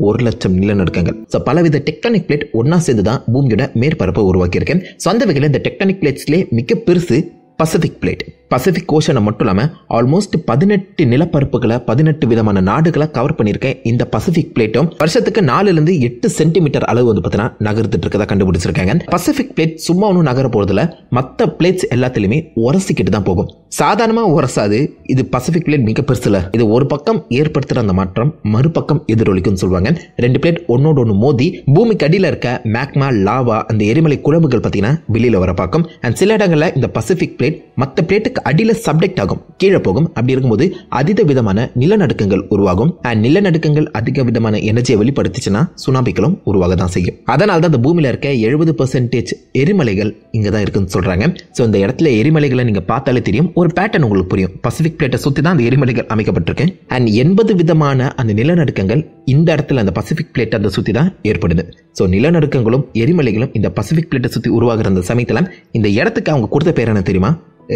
1 லட்சம் நிலநடுக்கங்கள். பலவித டெக்டானிக் பிளேட் ஒன்னா சேர்ந்து தான் பூமியோட மேற்பரப்பை உருவாக்கி இருக்கேன். அந்த வகையில் இந்த டெக்டானிக் பிளேட்ஸ்லேயே மிக பெருசு பசிபிக் பிளேட். பசிபிக் ஓஷனை மட்டும் இல்லாமல் ஆல்மோஸ்ட் 18 நிலப்பரப்புகளை 18 விதமான நாடுகளை கவர் பண்ணியிருக்கேன். இந்த பசிபிக் பிளேட்டும் வருஷத்துக்கு 4 to 8 சென்டிமீட்டர் அளவு வந்து பார்த்தீங்கன்னா நகர்ந்துட்டு இருக்கதா கண்டுபிடிச்சிருக்காங்க. பசிபிக் பிளேட் சும்மா ஒன்றும் நகர போறதுல மற்ற பிளேட்ஸ் எல்லாத்திலுமே உரசிக்கிட்டு தான் போகும். சாதாரணமாக உரசாது. இது பசிபிக் பிளேட் மிக பெருசுல. இது ஒரு பக்கம் ஏற்படுத்துகிற அந்த மாற்றம் மறுபக்கம் எதிரொலிக்குன்னு சொல்லுவாங்க. 2 பிளேட் ஒன்னோட ஒன்று மோதி பூமிக்கு அடியில் இருக்க மேக்மா, லாவா, அந்த எரிமலை குழம்புகள் பார்த்தீங்கன்னா வெளியில வர பார்க்கும். அண்ட் சில இடங்களில் இந்த பசிபிக் பிளேட் மற்ற பிளேட்டுக்கு அடியில் சப்டெக்ட் ஆகும், கீழே போகும். அப்படி இருக்கும்போது அதிக விதமான நிலநடுக்கங்கள் உருவாகும். அண்ட் நிலநடுக்கங்கள் அதிக விதமான எனர்ஜியை வெளிப்படுத்திச்சுன்னா சுனாமிகளும் உருவாக தான் செய்யும். அதனால தான் இந்த பூமியில இருக்க 70% எரிமலைகள் இங்க தான் இருக்குன்னு சொல்றாங்க. ஸோ இந்த இடத்துல எரிமலைகளை நீங்க பார்த்தாலே தெரியும், ஒரு பேட்டர்ன் உங்களுக்கு புரியும். பசிபிக் பிளேட்டை சுற்றி தான் அந்த எரிமலைகள் அமைக்கப்பட்டிருக்கு. அண்ட் 80 விதமான அந்த நிலநடுக்கங்கள் இந்த இடத்துல அந்த பசிபிக் பிளேட்டை அதை சுற்றி தான் ஏற்படுது. ஸோ நிலநடுக்கங்களும் எரிமலைகளும் இந்த பசிபிக் பிளேட்டை சுற்றி உருவாகிற அந்த சமயத்தில் இந்த இடத்துக்கு அவங்க கொடுத்த பேர் என்ன தெரியுமா?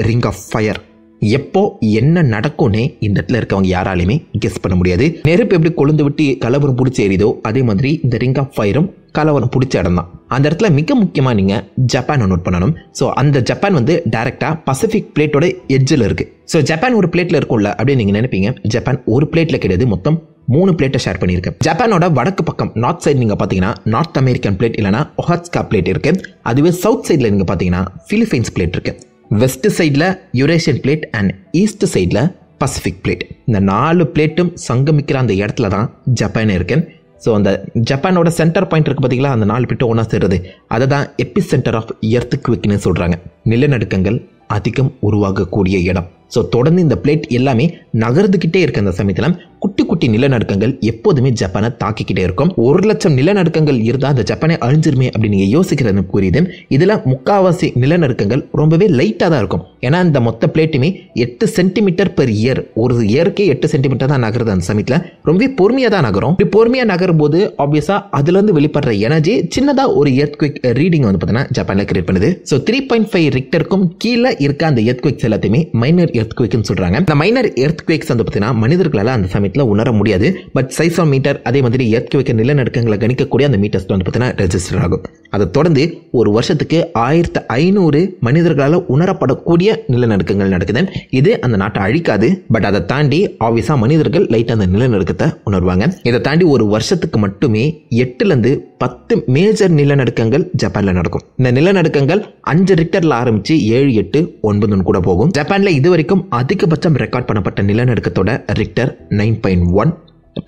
Ring of fire. எப்போ என்ன நடக்கும்னே இந்த இடத்துல இருக்கவங்க யாராலையுமே கெஸ் பண்ண முடியாது. நெருப்பு எப்படி கொழுந்து விட்டு கலவரம் பிடிச்சி எரியுதோ அதே மாதிரி இந்த ரிங் ஆஃப் ஃபயரும் கலவரம் பிடிச்ச இடம் தான். அந்த இடத்துல மிக முக்கியமா நீங்க ஜப்பானை நோட் பண்ணணும். ஸோ அந்த ஜப்பான் வந்து டைரக்டா பசிபிக் பிளேட்டோட எட்ஜில் இருக்கு. ஸோ ஜப்பான் ஒரு பிளேட்ல இருக்கும்ல அப்படின்னு நீங்க நினைப்பீங்க. ஜப்பான் ஒரு பிளேட்ல கிடையாது, மொத்தம் 3 பிளேட்டை ஷேர் பண்ணியிருக்கு. ஜப்பானோட வடக்கு பக்கம் நார்த் சைடு நீங்க பாத்தீங்கன்னா நார்த் அமெரிக்கன் பிளேட் இல்லைனா ஒஹாட்ஸ்கா பிளேட் இருக்கு. அதுவே சவுத் சைட்ல நீங்க பாத்தீங்கன்னா பிலிப்பைன்ஸ் பிளேட் இருக்கு. வெஸ்ட் சைடில் யூரேஷியன் பிளேட் அண்ட் ஈஸ்ட் சைடில் பசிபிக் பிளேட். இந்த 4 பிளேட்டும் சங்கமிக்கிற அந்த இடத்துல தான் ஜப்பான் இருக்கு. ஸோ அந்த ஜப்பானோட சென்டர் பாயிண்ட் இருக்கு பார்த்தீங்களா, அந்த 4 பிளேட்டும் ஒன்றா சேர்றது, அதை தான் எபி சென்டர் ஆஃப் எர்த்குவேக்னு சொல்கிறாங்க. நிலநடுக்கங்கள் அதிகம் உருவாகக்கூடிய இடம். ஸோ தொடர்ந்து இந்த பிளேட் எல்லாமே நகர்ந்துக்கிட்டே இருக்க அந்த சமயத்தில் குட்டி குட்டி நிலநடுக்கங்கள் எப்போதுமே ஜப்பானை தாக்கிக்கிட்டே இருக்கும். 1 லட்சம் நிலநடுக்கங்கள் இருந்தால் அந்த ஜப்பானை அழிஞ்சிருமே அப்படின்னு நீங்கள் யோசிக்கிறது புரியுது. இதில் முக்காவாசி நிலநடுக்கங்கள் ரொம்பவே லைட்டாக தான் இருக்கும். ஏன்னா இந்த மொத்த பிளேட்டுமே 8 சென்டிமீட்டர் பெர் இயர், ஒரு இயற்கே 8 சென்டிமீட்டர் தான் நகருது. அந்த சமயத்தில் ரொம்பவே பொறுமையாக தான் நகரும். இப்படி பொறுமையாக நகரும் போது ஆப்வியஸாக அதுலேருந்து வெளிப்படுற எனர்ஜி சின்னதாக ஒரு எர்த்குவேக் ரீடிங் வந்து பார்த்தீங்கன்னா ஜப்பானில் கிரியேட் பண்ணுது. ஸோ 3.5 ரிக்டருக்கும் கீழே இருக்க அந்த எர்த்குவேக்ஸ் எல்லாத்தையுமே மைனர் எர்த்குவேக்னு சொல்றாங்க. இந்த மைனர் எர்த்குவேக்ஸ் வந்து பார்த்தீங்கன்னா மனிதர்களால் அந்த சமயத்தில் உணர முடியாது. பட் சைசோமீட்டர் அதே மாதிரி எர்த்குவேக் நிலநடுக்கங்களை கணிக்கக்கூடிய அந்த மீட்டர்ஸ் வந்து பார்த்தீங்கன்னா ரெஜிஸ்டர் ஆகும். அதை தொடர்ந்து ஒரு வருஷத்துக்கு 1500 மனிதர்களால் உணரப்படக்கூடிய நிலநடுக்கங்கள் நடக்குது. இது அந்த நாட்டை அழிக்காது. பட் அதை தாண்டி ஆப்வியஸா மனிதர்கள் லைட்டாக அந்த நிலநடுக்கத்தை உணர்வாங்க. இதை தாண்டி ஒரு வருஷத்துக்கு மட்டுமே 8 to 10 மேஜர் நிலநடுக்கங்கள் ஜப்பான்ல நடக்கும். இந்த நிலநடுக்கங்கள் 5 ரிக்டர்ல ஆரம்பிச்சு 7, 8, 9 கூட போகும். ஜப்பான்ல இதுவரைக்கும் அதிகபட்சம் ரெக்கார்ட் பண்ணப்பட்ட நிலநடுக்கத்தோட ரிக்டர் 9.1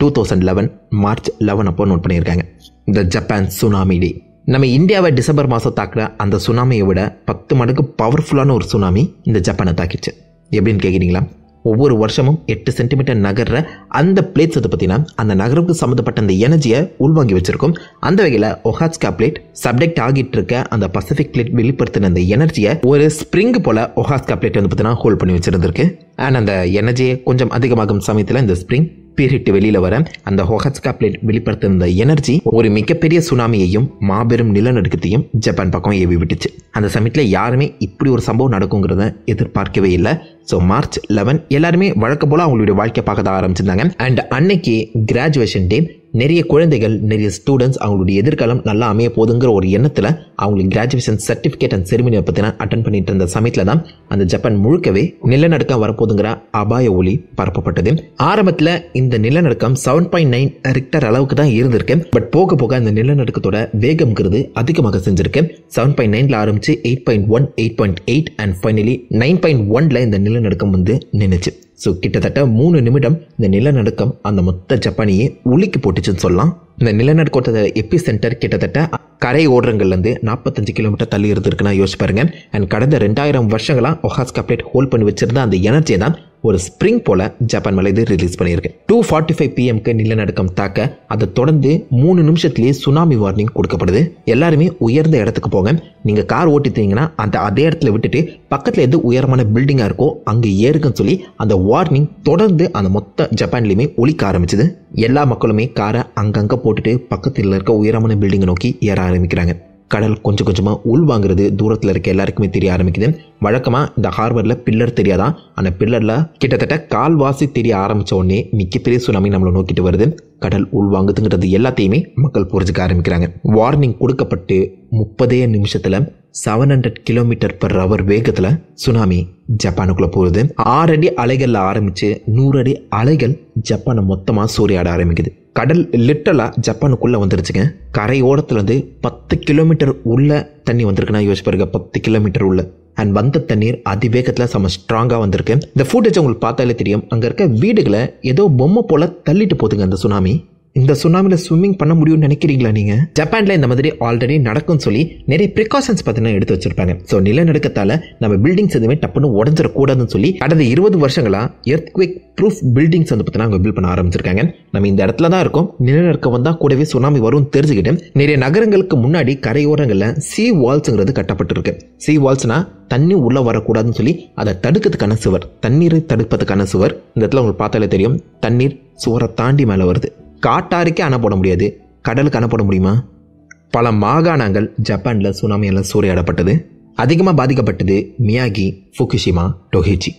2011 மார்ச் 11 அப்போ நோட் பண்ணியிருக்காங்க. இந்த ஜப்பான் சுனாமி டே. நம்ம இந்தியாவை டிசம்பர் மாதம் தாக்குற அந்த சுனாமியை விட 10 மடங்கு பவர்ஃபுல்லான ஒரு சுனாமி இந்த ஜப்பானை தாக்கிச்சு. எப்படின்னு கேட்குறீங்களா? ஒவ்வொரு வருஷமும் 8 சென்டிமீட்டர் நகர்ற அந்த பிளேட்ஸ் வந்து பார்த்தீங்கன்னா அந்த நகருக்கு சம்மந்தப்பட்ட அந்த எனர்ஜியை உள்வாங்கி வச்சிருக்கும். அந்த வகையில் ஒஹாட்ஸ்கா பிளேட் சப்டெக்ட் ஆகிட்டு இருக்க அந்த பசிபிக் பிளேட் வெளிப்படுத்தின அந்த எனர்ஜியை ஒரு ஸ்ப்ரிங் போல ஒஹாட்ஸ்கா பிளேட் வந்து பார்த்தீங்கன்னா ஹோல்ட் பண்ணி வச்சிருந்திருக்கு. அண்ட் அந்த எனர்ஜியை கொஞ்சம் அதிகமாகும் சமயத்தில் இந்த ஸ்ப்ரிங் பீரிட்டு வெளியில வர அந்த ஒஹாட்ஸ்கா பிளேட் வெளிப்படுத்தின எனர்ஜி ஒரு மிகப்பெரிய சுனாமியையும் மாபெரும் நிலநடுக்கத்தையும் ஜப்பான் பக்கம் ஏவி விட்டுச்சு. அந்த சமயத்தில் யாருமே இப்படி ஒரு சம்பவம் நடக்குங்கிறத எதிர்பார்க்கவே இல்லை. ஸோ மார்ச் 11 எல்லாருமே வழக்கம் போல அவங்களுடைய வாழ்க்கை பார்க்க ஆரம்பிச்சிருந்தாங்க. அண்ட் அன்னைக்கு கிராஜுவேஷன் டே. நிறைய குழந்தைகள், நிறைய ஸ்டூடெண்ட்ஸ் அவங்களுடைய எதிர்காலம் நல்லா அமைய போதுங்கிற ஒரு எண்ணத்தில் அவங்களுக்கு கிராஜுவேஷன் சர்டிஃபிகேட் அண்ட் செரிமனியை பற்றினா அட்டன் பண்ணிட்டு இருந்த சமயத்தில் தான் அந்த ஜப்பான் முழுக்கவே நிலநடுக்கம் வரப்போதுங்கிற அபாய ஒளி பரப்பப்பட்டது. ஆரம்பத்தில் இந்த நிலநடுக்கம் 7.9 ரிக்டர் அளவுக்கு தான் இருந்திருக்கு. பட் போக போக அந்த நிலநடுக்கத்தோட வேகம்ங்கிறது அதிகமாக செஞ்சிருக்கு. 7.9ல ஆரம்பிச்சு 8.1, 8.8 அண்ட் ஃபைனலி 9.1ல இந்த நிலநடுக்கம் வந்து நின்றுச்சு. ஸோ கிட்டத்தட்ட 3 நிமிடம் இந்த நிலநடுக்கம் அந்த மொத்த ஜப்பானையே உலுக்கி போட்டுச்சுன்னு சொல்லலாம். இந்த நிலநடுக்கத்தோட எபி சென்டர் கிட்டத்தட்ட கரை ஓடுறங்கள்லேருந்து 45 கிலோமீட்டர் தள்ளி இருந்திருக்குன்னா யோசிச்சு பாருங்க. அண்ட் கடந்த 2000 வருஷங்களாக ஒஹாஸ்கா பிளேட் ஹோல்ட் பண்ணி வச்சிருந்த அந்த எனர்ஜியை தான் ஒரு ஸ்ப்ரிங் போல ஜப்பான் மேலே இது ரிலீஸ் பண்ணியிருக்கு. 2:45 PM நிலநடுக்கம் தாக்க அதை தொடர்ந்து 3 நிமிஷத்துலேயே சுனாமி வார்னிங் கொடுக்கப்படுது. எல்லாருமே உயர்ந்த இடத்துக்கு போங்க. நீங்கள் கார் ஓட்டிட்டீங்கன்னா அதே இடத்துல விட்டுட்டு பக்கத்தில் எது உயரமான பில்டிங்காக இருக்கோ அங்கே ஏறுக்குன்னு சொல்லி அந்த வார்னிங் தொடர்ந்து அந்த மொத்த ஜப்பான்லேயுமே ஒலிக்க ஆரம்பிச்சுது. எல்லா மக்களுமே காரை அங்கங்கே போட்டுட்டு பக்கத்தில் இருக்க உயரமான பில்டிங்கை நோக்கி ஏற ஆரம்பிக்கிறாங்க. கடல் கொஞ்சம் கொஞ்சமாக உள்வாங்கிறது தூரத்தில் இருக்க எல்லாருக்குமே தெரிய ஆரம்பிக்குது. வழக்கமாக இந்த ஹார்பரில் பில்லர் தெரியாதான், அந்த பில்லரில் கிட்டத்தட்ட கால்வாசி தெரிய ஆரம்பித்த உடனே மிகப்பெரிய சுனாமி நம்மளை நோக்கிட்டு வருது. கடல் உள்வாங்குதுங்கிறது எல்லாத்தையுமே மக்கள் புரிஞ்சுக்க ஆரம்பிக்கிறாங்க. வார்னிங் கொடுக்கப்பட்டு 30 நிமிஷத்தில் 700 km/h வேகத்தில் சுனாமி ஜப்பானுக்குள்ளே போகுது. 6 அடி அலைகளில் ஆரம்பித்து 100 அடி அலைகள் ஜப்பானை மொத்தமாக சூறையாட ஆரம்பிக்குது. கடல் லிட்டரலாக ஜப்பானுக்குள்ளே வந்துருச்சுங்க. கரை ஓரத்துலேருந்து 10 கிலோமீட்டர் உள்ள தண்ணி வந்திருக்குன்னா யோசிச்சு பாருங்க, 10 கிலோமீட்டர் உள்ள. அண்ட் வந்த தண்ணீர் அதிவேகத்தில் செம்ம ஸ்ட்ராங்காக வந்திருக்கு. இந்த ஃபுட்டேஜ் உங்களுக்கு பார்த்தாலே தெரியும். அங்கே இருக்க வீடுகளை ஏதோ பொம்மை போல் தள்ளிட்டு போகுதுங்க அந்த சுனாமி. இந்த சுனாமியில் ஸ்விம்மிங் பண்ண முடியும்னு நினைக்கிறீங்களா நீங்கள்? ஜப்பானில் இந்த மாதிரி ஆல்ரெடி நடக்கும்னு சொல்லி நிறைய ப்ரிகாஷன்ஸ் பார்த்தீங்கன்னா எடுத்து வச்சிருப்பாங்க. ஸோ நிலநடுக்கத்தால் நம்ம பில்டிங்ஸ் எதுவுமே டப்புன்னு உடஞ்சிடக்கூடாதுன்னு சொல்லி கடந்த 20 வருஷங்களாக எர்த்குவேக் ப்ரூஃப் பில்டிங்ஸ் வந்து பார்த்தீங்கன்னா அவங்க பில்ட் பண்ண ஆரம்பிச்சிருக்காங்க. நம்ம இந்த இடத்துல தான் இருக்கோம், நிலநடுக்கம் வந்தால் கூடவே சுனாமி வரும்னு தெரிஞ்சுக்கிட்டு நிறைய நகரங்களுக்கு முன்னாடி கரையோரங்களில் சி வால்ஸுங்கிறது கட்டப்பட்டிருக்கு. சி வால்ஸ்னா தண்ணி உள்ளே வரக்கூடாதுன்னு சொல்லி அதை தடுக்கிறதுக்கான சுவர், தண்ணீரை தடுப்பதுக்கான சுவர். இந்த இடத்துல உங்களுக்கு பார்த்தாலே தெரியும், தண்ணீர் சுவரை தாண்டி மேலே வருது. காட்டாருக்கே அணை போட முடியாது, கடலுக்கு அணை போட முடியுமா? பல மாகாணங்கள் ஜப்பானில் சுனாமியால் சூறையாடப்பட்டது. அதிகமாக பாதிக்கப்பட்டது மியாகி, ஃபுகுஷிமா, டொஹேச்சி.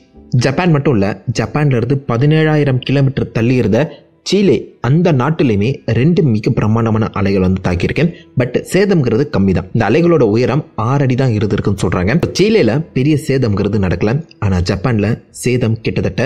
ஜப்பான் மட்டும் இல்லை, ஜப்பான்லேருந்து 17,000 கிலோமீட்டர் தள்ளி இருந்த சீலே, அந்த நாட்டிலையுமே 2 மிக பிரம்மாண்டமான அலைகள் வந்து தாக்கியிருக்கேன். பட் சேதம்ங்கிறது கம்மி தான். இந்த அலைகளோட உயரம் 6 அடி தான் இருந்திருக்குன்னு சொல்கிறாங்க. சீலேல பெரிய சேதம்ங்கிறது நடக்கல. ஆனால் ஜப்பானில் சேதம் கிட்டத்தட்ட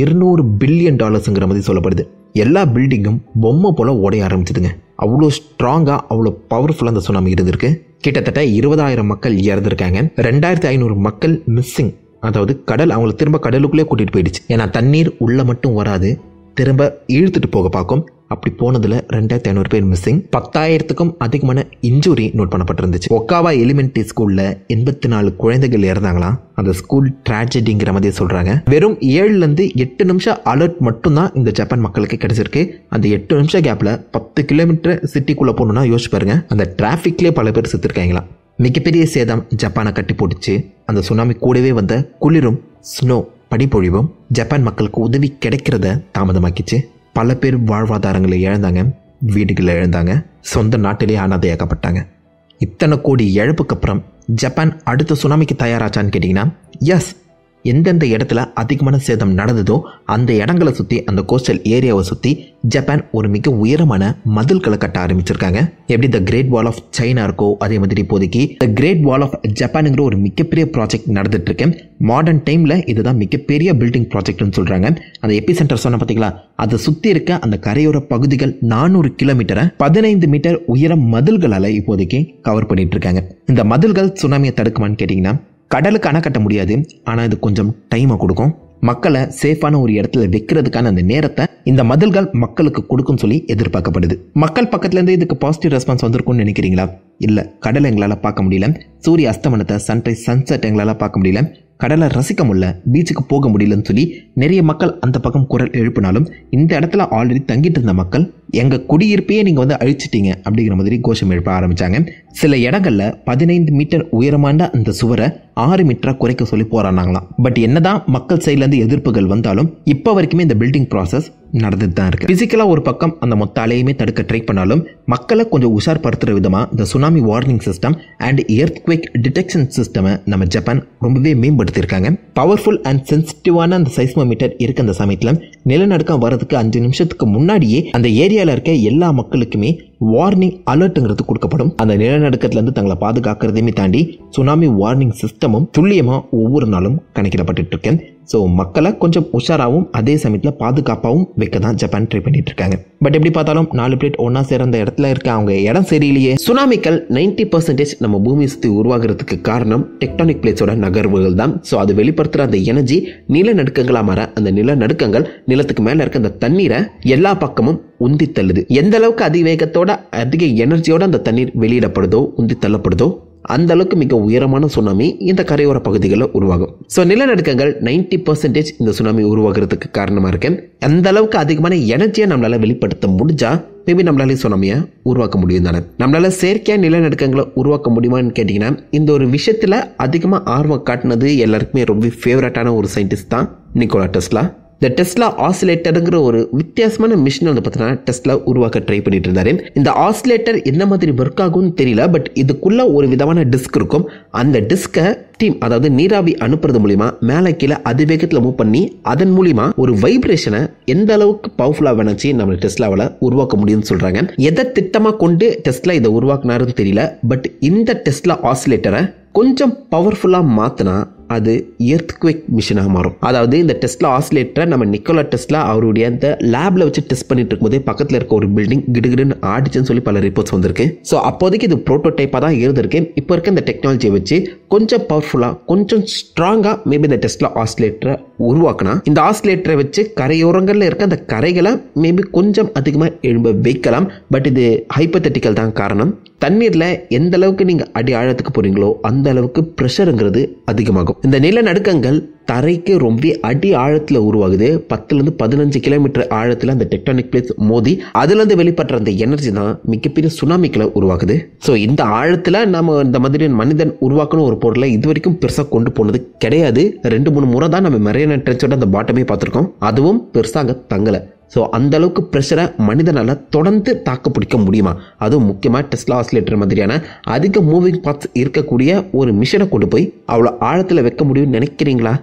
$200 பில்லியன் மாதிரி சொல்லப்படுது. எல்லா பில்டிங்கும் பொம்மை போல உடைய ஆரம்பிச்சதுங்க. அவ்வளோ ஸ்ட்ராங்காக, அவ்வளோ பவர்ஃபுல்லாக அந்த சுனாமி இருந்திருக்கு. கிட்டத்தட்ட 20,000 மக்கள் இறந்துருக்காங்க. 2,500 மக்கள் மிஸ்ஸிங். அதாவது கடல் அவங்களை திரும்ப கடலுக்குள்ளே கூட்டிகிட்டு போயிடுச்சு. ஏன்னா தண்ணீர் உள்ளே மட்டும் வராது, திரும்ப இழுத்துட்டு போக பார்க்கும். அப்படி போனதில் 2,500 பேர் மிஸ்ஸிங். 10,000க்கும் அதிகமான இன்ஜுரி நோட் பண்ணப்பட்டிருந்துச்சு. ஒக்காவா எலிமெண்ட்ரி ஸ்கூலில் 84 குழந்தைகள் இறந்தாங்களாம். அந்த ஸ்கூல் ட்ராஜடிங்கிற மாதிரி சொல்கிறாங்க. வெறும் 7லேருந்து 8 நிமிஷம் அலர்ட் மட்டும்தான் இந்த ஜப்பான் மக்களுக்கு கிடைச்சிருக்கு. அந்த 8 நிமிஷம் கேப்பில் 10 கிலோமீட்டர் சிட்டிக்குள்ளே போகணுன்னா யோசிச்சு பாருங்க, அந்த டிராஃபிக்லேயே பல பேர் செத்துருக்காங்களாம். மிகப்பெரிய சேதம் ஜப்பானை கட்டி போட்டுச்சு. அந்த சுனாமி கூடவே வந்த குளிரும் ஸ்னோ பனிப்பொழிவும் ஜப்பான் மக்களுக்கு உதவி கிடைக்கிறத தாமதமாக்கிச்சு. பல பேர் வாழ்வாதாரங்களை இழந்தாங்க, வீடுகளை இழந்தாங்க, சொந்த நாட்டிலே அனாதையாக்கப்பட்டாங்க. இத்தனை கோடி இழப்புக்கு அப்புறம் ஜப்பான் அடுத்த சுனாமிக்கு தயாராச்சான்னு கேட்டிங்கன்னா எஸ். எந்தெந்த இடத்துல அதிகமான சேதம் நடந்ததோ அந்த இடங்களை சுற்றி, அந்த கோஸ்டல் ஏரியாவை சுற்றி ஜப்பான் ஒரு மிக உயரமான மதில்களை கட்ட ஆரம்பிச்சிருக்காங்க. எப்படி the great wall of China இருக்கோ அதே மாதிரி இப்போதைக்கு த கிரேட் வால் ஆஃப் ஜப்பானுங்கிற ஒரு மிகப்பெரிய ப்ராஜெக்ட் நடந்துட்டு இருக்கு. மாடர்ன் டைமில் இதுதான் மிகப்பெரிய பில்டிங் ப்ராஜெக்ட்னு சொல்கிறாங்க. அந்த எபி சென்டர் சொன்ன பார்த்தீங்களா, அதை சுற்றி இருக்க அந்த கரையோர பகுதிகள் 400 கிலோமீட்டரை 15 மீட்டர் உயரம் மதில்களால் இப்போதைக்கு கவர் பண்ணிட்டு இருக்காங்க. இந்த மதில்கள் சுனாமியை தடுக்குமான்னு கேட்டிங்கன்னா கடலுக்கு அணை கட்ட முடியாது. ஆனால் இது கொஞ்சம் டைமை கொடுக்கும். மக்களை சேஃபான ஒரு இடத்துல வைக்கிறதுக்கான அந்த நேரத்தை இந்த மதில்கள் மக்களுக்கு கொடுக்கும் சொல்லி எதிர்பார்க்கப்படுது. மக்கள் பக்கத்துலேருந்து இதுக்கு பாசிட்டிவ் ரெஸ்பான்ஸ் வந்திருக்கும்னு நினைக்கிறீங்களா? இல்லை, கடலை எங்களால் பார்க்க முடியல, சூரிய அஸ்தமனத்தை, சன்ரைஸ், சன்செட் எங்களால் பார்க்க முடியல, கடலை ரசிக்க முடியல, பீச்சுக்கு போக முடியலன்னு சொல்லி நிறைய மக்கள் அந்த பக்கம் குரல் எழுப்பினாலும் இந்த இடத்துல ஆல்ரெடி தங்கிட்டு இருந்த மக்கள் எங்கள் குடியிருப்பையே நீங்கள் வந்து அழிச்சிட்டீங்க அப்படிங்கிற மாதிரி கோஷம் எழுப்ப ஆரம்பித்தாங்க. சில இடங்களில் 15 மீட்டர் உயரமான அந்த சுவரை 6 மீட்டராக குறைக்க சொல்லி போராடினாங்களாம். பட் என்னதான் மக்கள் சைட்லேருந்து எதிர்ப்புகள் வந்தாலும் இப்போ வரைக்குமே இந்த பில்டிங் ப்ராசஸ் நடந்துட்டு தான் இருக்கு. பிசிக்கலாக ஒரு பக்கம் அந்த மொத்த அலையுமே தடுக்க ட்ரை பண்ணாலும் மக்களை கொஞ்சம் உஷார்படுத்துகிற விதமாக இந்த tsunami warning system and earthquake detection சிஸ்டமை நம்ம ஜப்பான் ரொம்பவே மேம்படுத்தியிருக்காங்க. பவர்ஃபுல் அண்ட் சென்சிட்டிவான அந்த சைஸ்மோமீட்டர் இருக்க அந்த சமயத்தில் நிலநடுக்கம் வரதுக்கு 5 நிமிஷத்துக்கு முன்னாடியே அந்த ஏரியாவில் இருக்க எல்லா மக்களுக்குமே வார்னிங் அலர்ட்டுங்கிறது கொடுக்கப்படும். அந்த நிலநடுக்கத்திலிருந்து தங்களை பாதுகாக்கிறதையுமே தாண்டி சுனாமி வார்னிங் சிஸ்டமும் துல்லியமாக ஒவ்வொரு நாளும் கணக்கிடப்பட்டு இருக்கு. ஸோ மக்களை கொஞ்சம் உஷாராகவும் அதே சமயத்தில் பாதுகாப்பாகவும் வைக்க தான் ஜப்பான் ட்ரை பண்ணிட்டு இருக்காங்க. பட் எப்படி பார்த்தாலும் 4 பிளேட் ஒன்னா சேர்ந்த இடத்துல இருக்க அவங்க இடம் சரியில்லையே. சுனாமிகள் 90% நம்ம பூமியை சுற்றி உருவாகிறதுக்கு காரணம் டெக்டானிக் பிளேட்ஸோட நகர்வுகள் தான். ஸோ அது வெளிப்படுத்துகிற அந்த எனர்ஜி நிலநடுக்கங்களாக மாற அந்த நிலநடுக்கங்கள் நிலத்துக்கு மேலே இருக்க அந்த தண்ணீரை எல்லா பக்கமும் உந்தி தள்ளுது. எந்த அளவுக்கு அதிவேகத்தோட அதிக எனர்ஜியோட அந்த தண்ணீர் வெளியிடப்படுதோ உந்தி தள்ளப்படுதோ அந்த அளவுக்கு மிக உயரமான சுனாமி இந்த கரையோர பகுதிகளில் உருவாகும். ஸோ நிலநடுக்கங்கள் 90% இந்த சுனாமி உருவாகிறதுக்கு காரணமாக இருக்கு. அந்த அளவுக்கு அதிகமான எனர்ஜியை நம்மளால வெளிப்படுத்த முடிஞ்சா மேபி நம்மளால சுனாமியை உருவாக்க முடியும் தானே. நம்மளால செயற்கையாக நிலநடுக்கங்களை உருவாக்க முடியுமான்னு கேட்டிங்கன்னா இந்த ஒரு விஷயத்தில் அதிகமாக ஆர்வம் காட்டினது எல்லாருக்குமே ரொம்ப ஃபேவரட்டான ஒரு சயின்டிஸ்ட் தான் நிக்கோலா டெஸ்லா. இந்த டெஸ்லா ஆசிலேட்டருங்கிற ஒரு வித்தியாசமான மிஷின் வந்து பார்த்தீங்கன்னா டெஸ்லா உருவாக்க ட்ரை பண்ணிட்டு இருந்தாரு. இந்த ஆசிலேட்டர் எந்த மாதிரி ஒர்க் ஆகும்னு தெரியல. பட் இதுக்குள்ள ஒரு விதமான டிஸ்க் இருக்கும். அந்த டிஸ்கை ஸ்டீம் அதாவது நீராவி அனுப்புறது மூலியமா மேலே கீழே அதிவேகத்தில் மூவ் பண்ணி அதன் மூலியமா ஒரு வைப்ரேஷனை எந்த அளவுக்கு பவர்ஃபுல்லாக வேணாச்சு நம்ம டெஸ்லாவில் உருவாக்க முடியும்னு சொல்றாங்க. எதை திட்டமாக கொண்டு டெஸ்லா இதை உருவாக்குனாருன்னு தெரியல. பட் இந்த டெஸ்லா ஆசிலேட்டரை கொஞ்சம் பவர்ஃபுல்லாக மாற்றினா அது எர்த்குவேக் மிஷினாக மாறும். அதாவது இந்த டெஸ்லா ஆசிலேட்டரை நம்ம நிக்கோலா டெஸ்லா அவருடைய அந்த லேப்ல வச்சு டெஸ்ட் பண்ணிட்டு இருக்கும்போதே பக்கத்தில் இருக்க ஒரு பில்டிங் கிடுகிடுன்னு ஆடிச்சுன்னு சொல்லி பல ரிப்போர்ட்ஸ் வந்திருக்கு. ஸோ அப்போதைக்கு இது ப்ரோட்டோடைப்பாக தான் இருந்திருக்கு. இப்போ இருக்க இந்த டெக்னாலஜியை வச்சு கொஞ்சம் பவர்ஃபுல்லாக கொஞ்சம் ஸ்ட்ராங்காக மேபி இந்த டெஸ்லா ஆசிலேட்டரை உருவாக்கினா இந்த ஆசிலேட்டரை வச்சு கரையோரங்களில் இருக்க அந்த கரைகளை மேபி கொஞ்சம் அதிகமாக எழும்ப வைக்கலாம். பட் இது ஹைப்போதெட்டிக்கல் தான். காரணம் தண்ணீரில் எந்த அளவுக்கு நீங்கள் அடி ஆழத்துக்கு போகிறீங்களோ அந்த அளவுக்கு ப்ரெஷருங்கிறது அதிகமாகும். இந்த நிலநடுக்கங்கள் தரைக்கு ரொம்ப அடி ஆழத்தில் உருவாகுது. 10லேருந்து 15 கிலோமீட்டர் ஆழத்தில் அந்த டெக்டானிக் பிளேட்ஸ் மோதி அதுலேருந்து வெளிப்படுற அந்த எனர்ஜி தான் மிகப்பெரிய சுனாமிகளை உருவாக்குது. ஸோ இந்த ஆழத்தில் நம்ம இந்த மாதிரி மனிதன் உருவாக்கணும் ஒரு பொருளை இது வரைக்கும் பெருசாக கொண்டு போனது கிடையாது. 2-3 முறை தான் நம்ம மரைனா ட்ரென்ச்சோட அந்த பாட்டமே பார்த்துருக்கோம். அதுவும் பெருசாக தங்கலை. ஸோ அந்த அளவுக்கு ப்ரெஷரை மனிதனால் தொடர்ந்து தாக்கு பிடிக்க முடியுமா? அதுவும் முக்கியமாக டெஸ்லா ஆசிலேட்டர் மாதிரியான அதிக மூவிங் பார்ட்ஸ் இருக்கக்கூடிய ஒரு மிஷினை கொண்டு போய் அவ்வளோ ஆழத்தில் வைக்க முடியும்னு நினைக்கிறீங்களா?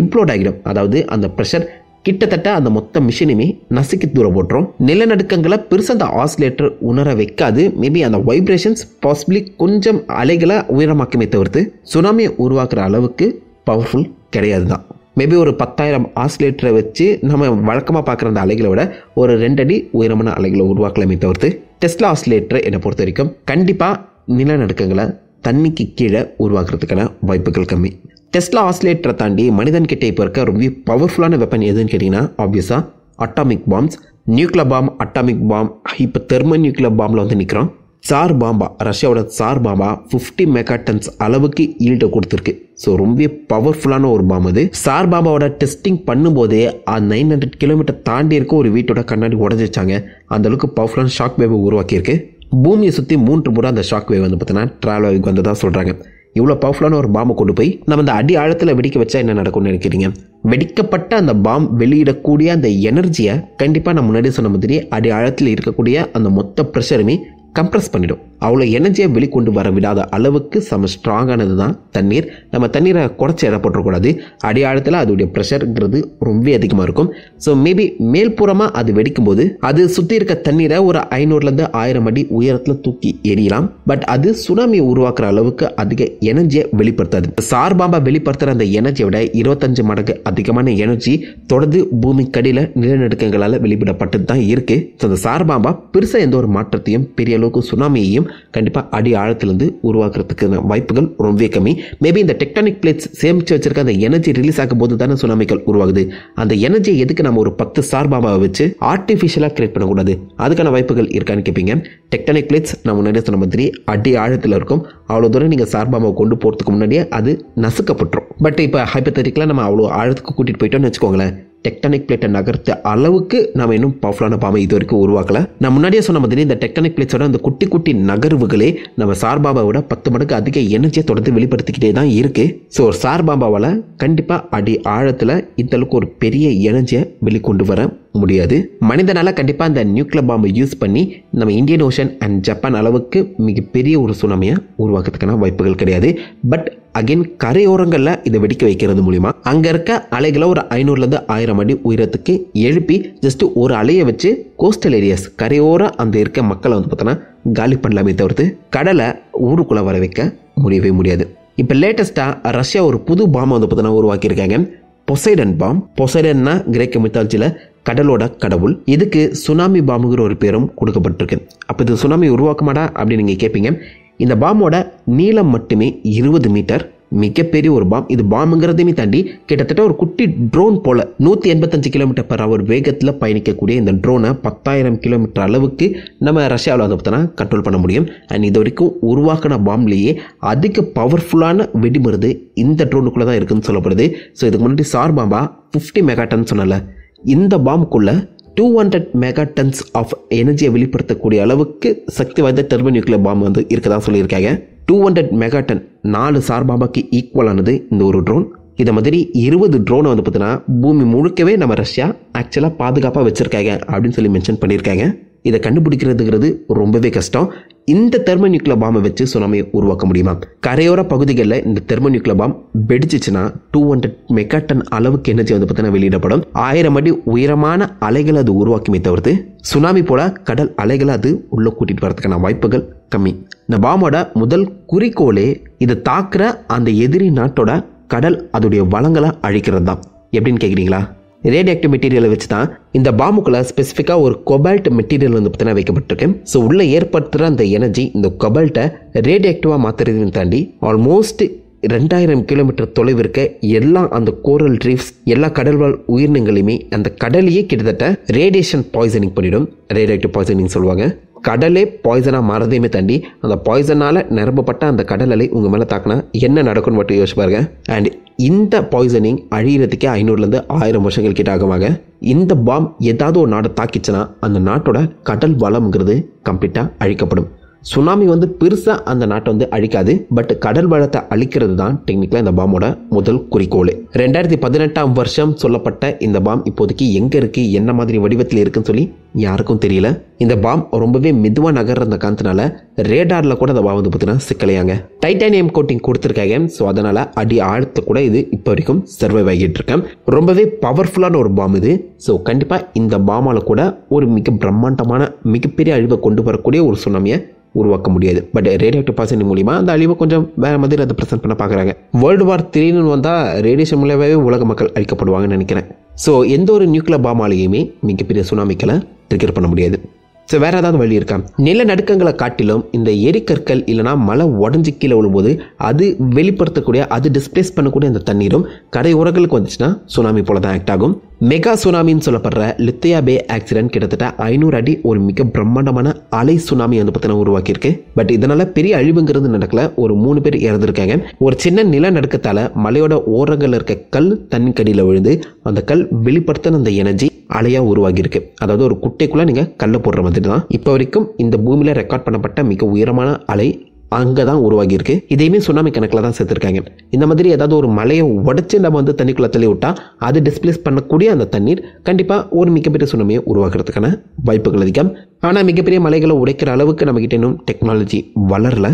இம்ப்ளோட் ஆகிடும். அதாவது அந்த ப்ரெஷர் கிட்டத்தட்ட அந்த மொத்த மிஷினுமே நசுக்கி தூரம் போட்டுரும். நிலநடுக்கங்களை பெருசாக அந்த ஆசிலேட்டர் உணர வைக்காது. மேபி அந்த வைப்ரேஷன்ஸ் பாசிபிளி கொஞ்சம் அலைகளை உயரமாக்குமே தவிர்த்து சுனாமியை உருவாக்குற அளவுக்கு பவர்ஃபுல் கிடையாது தான். மேபி ஒரு 10,000 ஆசிலேட்டரை வச்சு நம்ம வழக்கமாக பார்க்குற அந்த அலைகளை விட ஒரு 2 அடி உயரமான அலைகளை உருவாக்கலாமே தவிர்த்து டெஸ்லா ஆசிலேட்டரை என்னை பொறுத்த வரைக்கும் கண்டிப்பாக நிலநடுக்கங்களை தண்ணிக்கு கீழே உருவாக்குறதுக்கான வாய்ப்புகள் கம்மி. டெஸ்லா ஆசிலேட்டரை தாண்டி மனிதன்கிட்ட இப்போ இருக்க ரொம்ப பவர்ஃபுல்லான வெப்பன் எதுன்னு கேட்டிங்கன்னா ஆப்வியஸாக atomic bombs, nuclear bomb, atomic bomb. இப்போ தெர்மோ நியூக்ளியர் பாம்பில் வந்து நிற்கிறோம். சார் பாம்பா, ரஷ்யாவோட சார் பாம்பா 50 மெகாடன்ஸ் அளவுக்கு ஈல்ட கொடுத்துருக்கு. ஸோ ரொம்ப பவர்ஃபுல்லான ஒரு பாம் அது. சார் பாம்பாவோட டெஸ்டிங் பண்ணும்போதே 900 கிலோமீட்டர் தாண்டி இருக்க ஒரு வீட்டோட கண்ணாடி உடஞ்சிச்சாங்க. அந்த அளவுக்கு பவர்ஃபுல்லான ஷாக் வேவ் உருவாக்கியிருக்கு. பூமியை சுற்றி 3 முறை அந்த ஷாக் வேவ் வந்து பார்த்தீங்கன்னா ட்ராவல் ஆகி வந்ததாக சொல்கிறாங்க. இவ்வளோ பவர்ஃபுல்லான ஒரு பாம்பை கொண்டு போய் நம்ம அந்த அடி ஆழத்தில் வெடிக்க வச்சா என்ன நடக்கும்னு நினைக்கிறீங்க? வெடிக்கப்பட்ட அந்த பாம் வெளியிடக்கூடிய அந்த எனர்ஜியை கண்டிப்பாக நான் முன்னாடி சொன்ன மாதிரி அடி ஆழத்தில் இருக்கக்கூடிய அந்த மொத்த ப்ரெஷருமே கம்ப்ரஸ் பண்ணிடும். அவ்வளோ எனர்ஜியை வெளிக்கொண்டு வர விடாத அளவுக்கு செம ஸ்ட்ராங்கானது தான் தண்ணீர். நம்ம தண்ணீரை குறைச்சி இடப்பட்டுறக்கூடாது. அடி ஆழத்தில் அதோடைய ப்ரெஷருங்கிறது ரொம்ப அதிகமாக இருக்கும். ஸோ மேபி மேல்புறமாக அது வெடிக்கும் போது அது சுற்றி இருக்க தண்ணீரை ஒரு 500லேருந்து 1000 அடி உயரத்தில் தூக்கி எரியலாம். பட் அது சுனாமியை உருவாக்குற அளவுக்கு அதிக எனர்ஜியை வெளிப்படுத்தாது. சார் பாம்பா வெளிப்படுத்துகிற அந்த எனர்ஜியை விட 25 மடங்கு அதிகமான எனர்ஜி தொடர்ந்து பூமிக்கடியில் நிலநடுக்கங்களால் வெளியிடப்பட்டு தான் இருக்கு. ஸோ அந்த சார் பாம்பா பெருசாக எந்த ஒரு மாற்றத்தையும் பெரிய அளவுக்கு சுனாமியையும் கண்டிப்பாக அடி ஆழத்திலிருந்து உருவாக்குறதுக்கான வாய்ப்புகள் ரொம்ப கம்மி. மேபி இந்த டெக்டானிக் பிளேட்ஸ் சேமித்து வச்சிருக்க அந்த எனர்ஜி ரிலீஸ் ஆகும் போது தானே சுனாமிகள் உருவாகுது. அந்த எனர்ஜியை எதுக்கு நம்ம ஒரு 10 சார் பாம்பாவை வச்சு ஆர்டிஃபிஷியலாக கிரியேட் பண்ணக்கூடாது? அதுக்கான வாய்ப்புகள் இருக்கான்னு கேட்பீங்க. டெக்டானிக் பிளேட்ஸ் நான் முன்னாடியே சொன்ன மாதிரி அடி ஆழத்தில் இருக்கும். அவ்வளோ தூரம் நீங்கள் சார் பாம்பாவை கொண்டு போகிறதுக்கு முன்னாடியே அது நசுக்கப்பட்டுரும். பட் இப்போ ஹைப்போதெட்டிக்கலாக நம்ம அவ்வளோ ஆழத்துக்கு கூட்டிகிட்டு போயிட்டோம்னு வச்சுக்கோங்களேன், டெக்டானிக் பிளேட்டை நகர்த்த அளவுக்கு நம்ம இன்னும் பவர்ஃபுல்லான பாம்பை இது வரைக்கும் உருவாக்கல. நான் முன்னாடியே சொன்ன மாதிரி இந்த டெக்டானிக் பிளேட்ஸோட அந்த குட்டி குட்டி நகர்வுகளே நம்ம சார் பாம்பாவோட 10 மடங்கு அதிக எனர்ஜியை தொடர்ந்து வெளிப்படுத்திக்கிட்டே தான் இருக்கு. ஸோ ஒரு சார் பாம்பாவால் கண்டிப்பாக அடி ஆழத்தில் இந்த அளவுக்கு ஒரு பெரிய எனர்ஜியை வெளிக்கொண்டு வர முடியாது. மனிதனால் கண்டிப்பாக அந்த நியூக்ளியர் பாம்பை யூஸ் பண்ணி நம்ம இந்தியன் ஓஷன் அண்ட் ஜப்பான் அளவுக்கு மிகப்பெரிய ஒரு சுனாமியை உருவாக்குறதுக்கான வாய்ப்புகள் கிடையாது. பட் அகைன் கரையோரங்களில் இதை வெடிக்க வைக்கிறது மூலிமா அங்கே இருக்க அலைகளை ஒரு 500லேருந்து 1000 அடி உயரத்துக்கு எழுப்பி ஜஸ்ட் ஒரு அலையை வச்சு கோஸ்டல் ஏரியாஸ் கரையோர அந்த இருக்க மக்களை வந்து பார்த்தோன்னா காலி பண்ணலாமே தவிர்த்து கடலை ஊருக்குள்ளே வர வைக்க முடியவே முடியாது. இப்போ லேட்டஸ்ட்டாக ரஷ்யா ஒரு புது பாம்பை வந்து பார்த்தோன்னா உருவாக்கியிருக்காங்க. Poseidon bomb. பொசைடன்னா கிரேக்க மித்தாலஜியில் கடலோட கடவுள். இதுக்கு சுனாமி பாம்புங்கிற ஒரு பேரும் கொடுக்கப்பட்டிருக்கு. அப்போ இது சுனாமி உருவாக்குமாடா அப்படின்னு நீங்கள் கேட்பீங்க. இந்த பாம்போட நீளம் மட்டுமே 20 மீட்டர். மிகப்பெரிய ஒரு பாம். இது பாம்புங்கிறதையுமே தாண்டி கிட்டத்தட்ட ஒரு குட்டி ட்ரோன் போல 185 km/h வேகத்தில் பயணிக்கக்கூடிய இந்த ட்ரோனை 10,000 கிலோமீட்டர் அளவுக்கு நம்ம ரஷ்யாவில் வந்து பார்த்தோன்னா கண்ட்ரோல் பண்ண முடியும். அண்ட் இது வரைக்கும் உருவாக்கின பாம்லேயே அதிக பவர்ஃபுல்லான வெடிமருந்து இந்த ட்ரோனுக்குள்ளே தான் இருக்குதுன்னு சொல்லப்படுது. ஸோ இதுக்கு முன்னாடி சார் பாம்பா 50 மெகாடன் சொன்னல, இந்த பாம்புக்குள்ளே 200 மெகாடன்ஸ் ஆஃப் எனர்ஜியை வெளிப்படுத்தக்கூடிய அளவுக்கு சக்தி வாய்ந்த டர்போ நியூக்ளியர் பாம்பு வந்து இருக்கதான் சொல்லியிருக்காங்க. 200 மெகாடன் 4 சார் பாம்பாக்கு ஈக்குவலானது இந்த ஒரு ட்ரோன். இதை மாதிரி 20 ட்ரோனை வந்து பார்த்தீங்கன்னா பூமி முழுக்கவே நம்ம ரஷ்யா ஆக்சுவலாக பாதுகாப்பாக வச்சுருக்காங்க அப்படின்னு சொல்லி மென்ஷன் பண்ணியிருக்காங்க. இதை கண்டுபிடிக்கிறதுங்கிறது ரொம்பவே கஷ்டம். இந்த தெர்மோ நியூக்ளியர் பாம்பை வச்சு சுனாமியை உருவாக்க முடியுமா? கரையோர பகுதிகளில் இந்த தெர்மோ நியூக்ளியர் பாம் வெடிச்சிச்சுன்னா 200 மெகாடன் அளவுக்கு எனர்ஜி வந்து பார்த்தீங்கன்னா வெளியிடப்படும். 1000 அடி உயரமான அலைகளை அது உருவாக்குமே தவிர்த்து சுனாமி போல கடல் அலைகளை அது உள்ள கூட்டிட்டு வரதுக்கான வாய்ப்புகள் கம்மி. இந்த பாம்போட முதல் குறிக்கோளே இதை தாக்குற அந்த எதிரி நாட்டோட கடல் அதோடைய வளங்களை அழிக்கிறது தான். எப்படின்னு கேட்குறீங்களா? ரேடியோ ஆக்டிவ் மெட்டீரியலை வச்சு தான் இந்த பாம்புக்குள்ள ஸ்பெசிஃபிக்காக ஒரு கொபால்ட் மெட்டீரியல் வந்து பார்த்தீங்கன்னா வைக்கப்பட்டிருக்கு. ஸோ உள்ளே ஏற்படுத்துகிற அந்த எனர்ஜி இந்த கொபால்ட்டை ரேடியோ ஆக்டிவாக மாற்றுறதையும் தாண்டி ஆல்மோஸ்ட் 2000 கிலோமீட்டர் தொலைவு இருக்க எல்லா அந்த கோரல் ரீஃப்ஸ் எல்லா கடல்வாழ் உயிரினங்களையுமே அந்த கடலையே கிட்டத்தட்ட ரேடியேஷன் பாய்சனிங் பண்ணிடும். ரேடியோ ஆக்டிவ் பாய்சனிங் சொல்லுவாங்க. கடலே பாய்சனாக மாறதையுமே தாண்டி அந்த பாய்சனால் நிரப்பப்பட்ட அந்த கடல் அலை உங்கள் மேலே தாக்கினா என்ன நடக்கும்னு மட்டும் யோசிச்சு பாருங்க. அண்ட் இந்த பாய்சனிங் அழிகிறதுக்கே 500லேருந்து 1000 வருஷங்கள் கிட்ட ஆகுவாங்க. இந்த பாம் ஏதாவது ஒரு நாட்டை தாக்கிச்சுன்னா அந்த நாட்டோட கடல் வளம்ங்கிறது கம்ப்ளீட்டாக அழிக்கப்படும். சுனாமி வந்து பெருசாக அந்த நாட்டை வந்து அழிக்காது. பட் கடல் வளத்தை அழிக்கிறது தான் டெக்னிக்கலாக இந்த பாம்போட முதல் குறிக்கோள். 2018ஆம் வருஷம் சொல்லப்பட்ட இந்த பாம் இப்போதைக்கு எங்கே இருக்குது, என்ன மாதிரி வடிவத்தில் இருக்குன்னு சொல்லி யாருக்கும் தெரியல. இந்த பாம் ரொம்பவே மெதுவாக நகர்ற அந்த காரணத்தினால ரேடாரில் கூட இந்த பாம் வந்து பார்த்தீங்கன்னா சிக்கலையாங்க. டைட்டானியம் கோட்டிங் கொடுத்துருக்காங்க. ஸோ அதனால் அடி ஆழத்தை கூட இது இப்போ வரைக்கும் சர்வைவ் ஆகிட்டு இருக்கேன். ரொம்பவே பவர்ஃபுல்லான ஒரு பாம் இது. ஸோ கண்டிப்பாக இந்த பாமால் கூட ஒரு மிக பிரம்மாண்டமான மிகப்பெரிய அழிவை கொண்டு வரக்கூடிய ஒரு சுனாமியை உருவாக்க முடியாது. பட் ரேடியோ ஆக்டிவ் பாய்சனிங் மூலிமா அந்த அழிவை கொஞ்சம் வேறு மாதிரி அதை ப்ரெசென்ட் பண்ண பார்க்குறாங்க. World War 3 வந்தால் ரேடியேஷன் மூலமாகவே உலக மக்கள் அழிக்கப்படுவாங்கன்னு நினைக்கிறேன். ஸோ எந்த ஒரு நியூக்ளியர் பாமாலேயுமே மிகப்பெரிய சுனாமிக்களை ட்ரிகர் பண்ண முடியாது. ஸோ வேறு ஏதாவது வழி இருக்கா? நிலநடுக்கங்களை காட்டிலும் இந்த எரிக்கற்கள் இல்லைனா மலை உடஞ்சி கீழே விழும்போது அது வெளிப்படுத்தக்கூடிய அது டிஸ்பிளேஸ் பண்ணக்கூடிய அந்த தண்ணீரும் கரையோரங்களுக்கு வந்துச்சுன்னா சுனாமி போல தான் ஆக்ட் ஆகும். மெகா சுனாமின்னு சொல்லப்படுற லித்தியா பே ஆக்சிடென்ட் கிட்டத்தட்ட 500 அடி ஒரு மிக பிரம்மாண்டமான அலை சுனாமி வந்து பார்த்தீங்கன்னா உருவாக்கியிருக்கு. பட் இதனால் பெரிய அழிவுங்கிறது நடக்கல. ஒரு 3 பேர் இறந்துருக்காங்க. ஒரு சின்ன நிலநடுக்கத்தால் மலையோட ஓரங்களில் இருக்க கல் தண்ணி கடியில் விழுந்து அந்த கல் வெளிப்படுத்தின அந்த எனர்ஜி அலையாக உருவாகியிருக்கு. அதாவது ஒரு குட்டைக்குள்ளே நீங்கள் கல்லை போடுற மாதிரி தான் இப்போ வரைக்கும் இந்த பூமியில் ரெக்கார்ட் பண்ணப்பட்ட மிக உயரமான அலை அங்கே தான் உருவாகியிருக்கு. இதையுமே சுனாமி கணக்கில் தான் சேர்த்துருக்காங்க. இந்த மாதிரி ஏதாவது ஒரு மலையை உடச்சி நம்ம வந்து தண்ணிக்குள்ளே தள்ளி விட்டால் அது டிஸ்பிளேஸ் பண்ணக்கூடிய அந்த தண்ணீர் கண்டிப்பாக ஒரு மிகப்பெரிய சுனாமியை உருவாக்குறதுக்கான வாய்ப்புகள் அதிகம். ஆனால் மிகப்பெரிய மலைகளை உடைக்கிற அளவுக்கு நம்மகிட்ட இன்னும் டெக்னாலஜி வளரல.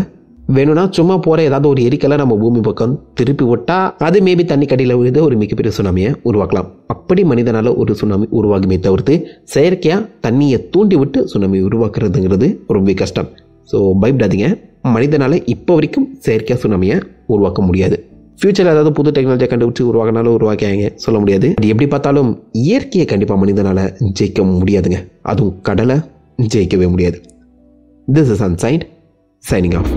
வேணும்னா சும்மா போகிற ஏதாவது ஒரு எரிக்கலை நம்ம பூமி பக்கம் திருப்பி விட்டால் அது மேபி தண்ணி கடியில் விழுந்து ஒரு மிகப்பெரிய சுனாமியை உருவாக்கலாம். அப்படி மனிதனால் ஒரு சுனாமி உருவாகுமே தவிர்த்து செயற்கையாக தண்ணியை தூண்டி விட்டு சுனாமி உருவாக்குறதுங்கிறது ரொம்ப கஷ்டம். ஸோ பயப்படாதீங்க. மனிதனால் இப்போ வரைக்கும் செயற்கையாக சுனாமியை உருவாக்க முடியாது. ஃப்யூச்சரில் ஏதாவது புது டெக்னாலஜியை கண்டுபிடிச்சி உருவாக்கினாலும் உருவாக்கியாங்க சொல்ல முடியாது. அது எப்படி பார்த்தாலும் இயற்கையை கண்டிப்பாக மனிதனால் ஜெயிக்க முடியாதுங்க. அதுவும் கடலை ஜெயிக்கவே முடியாது. This is Unside signing off.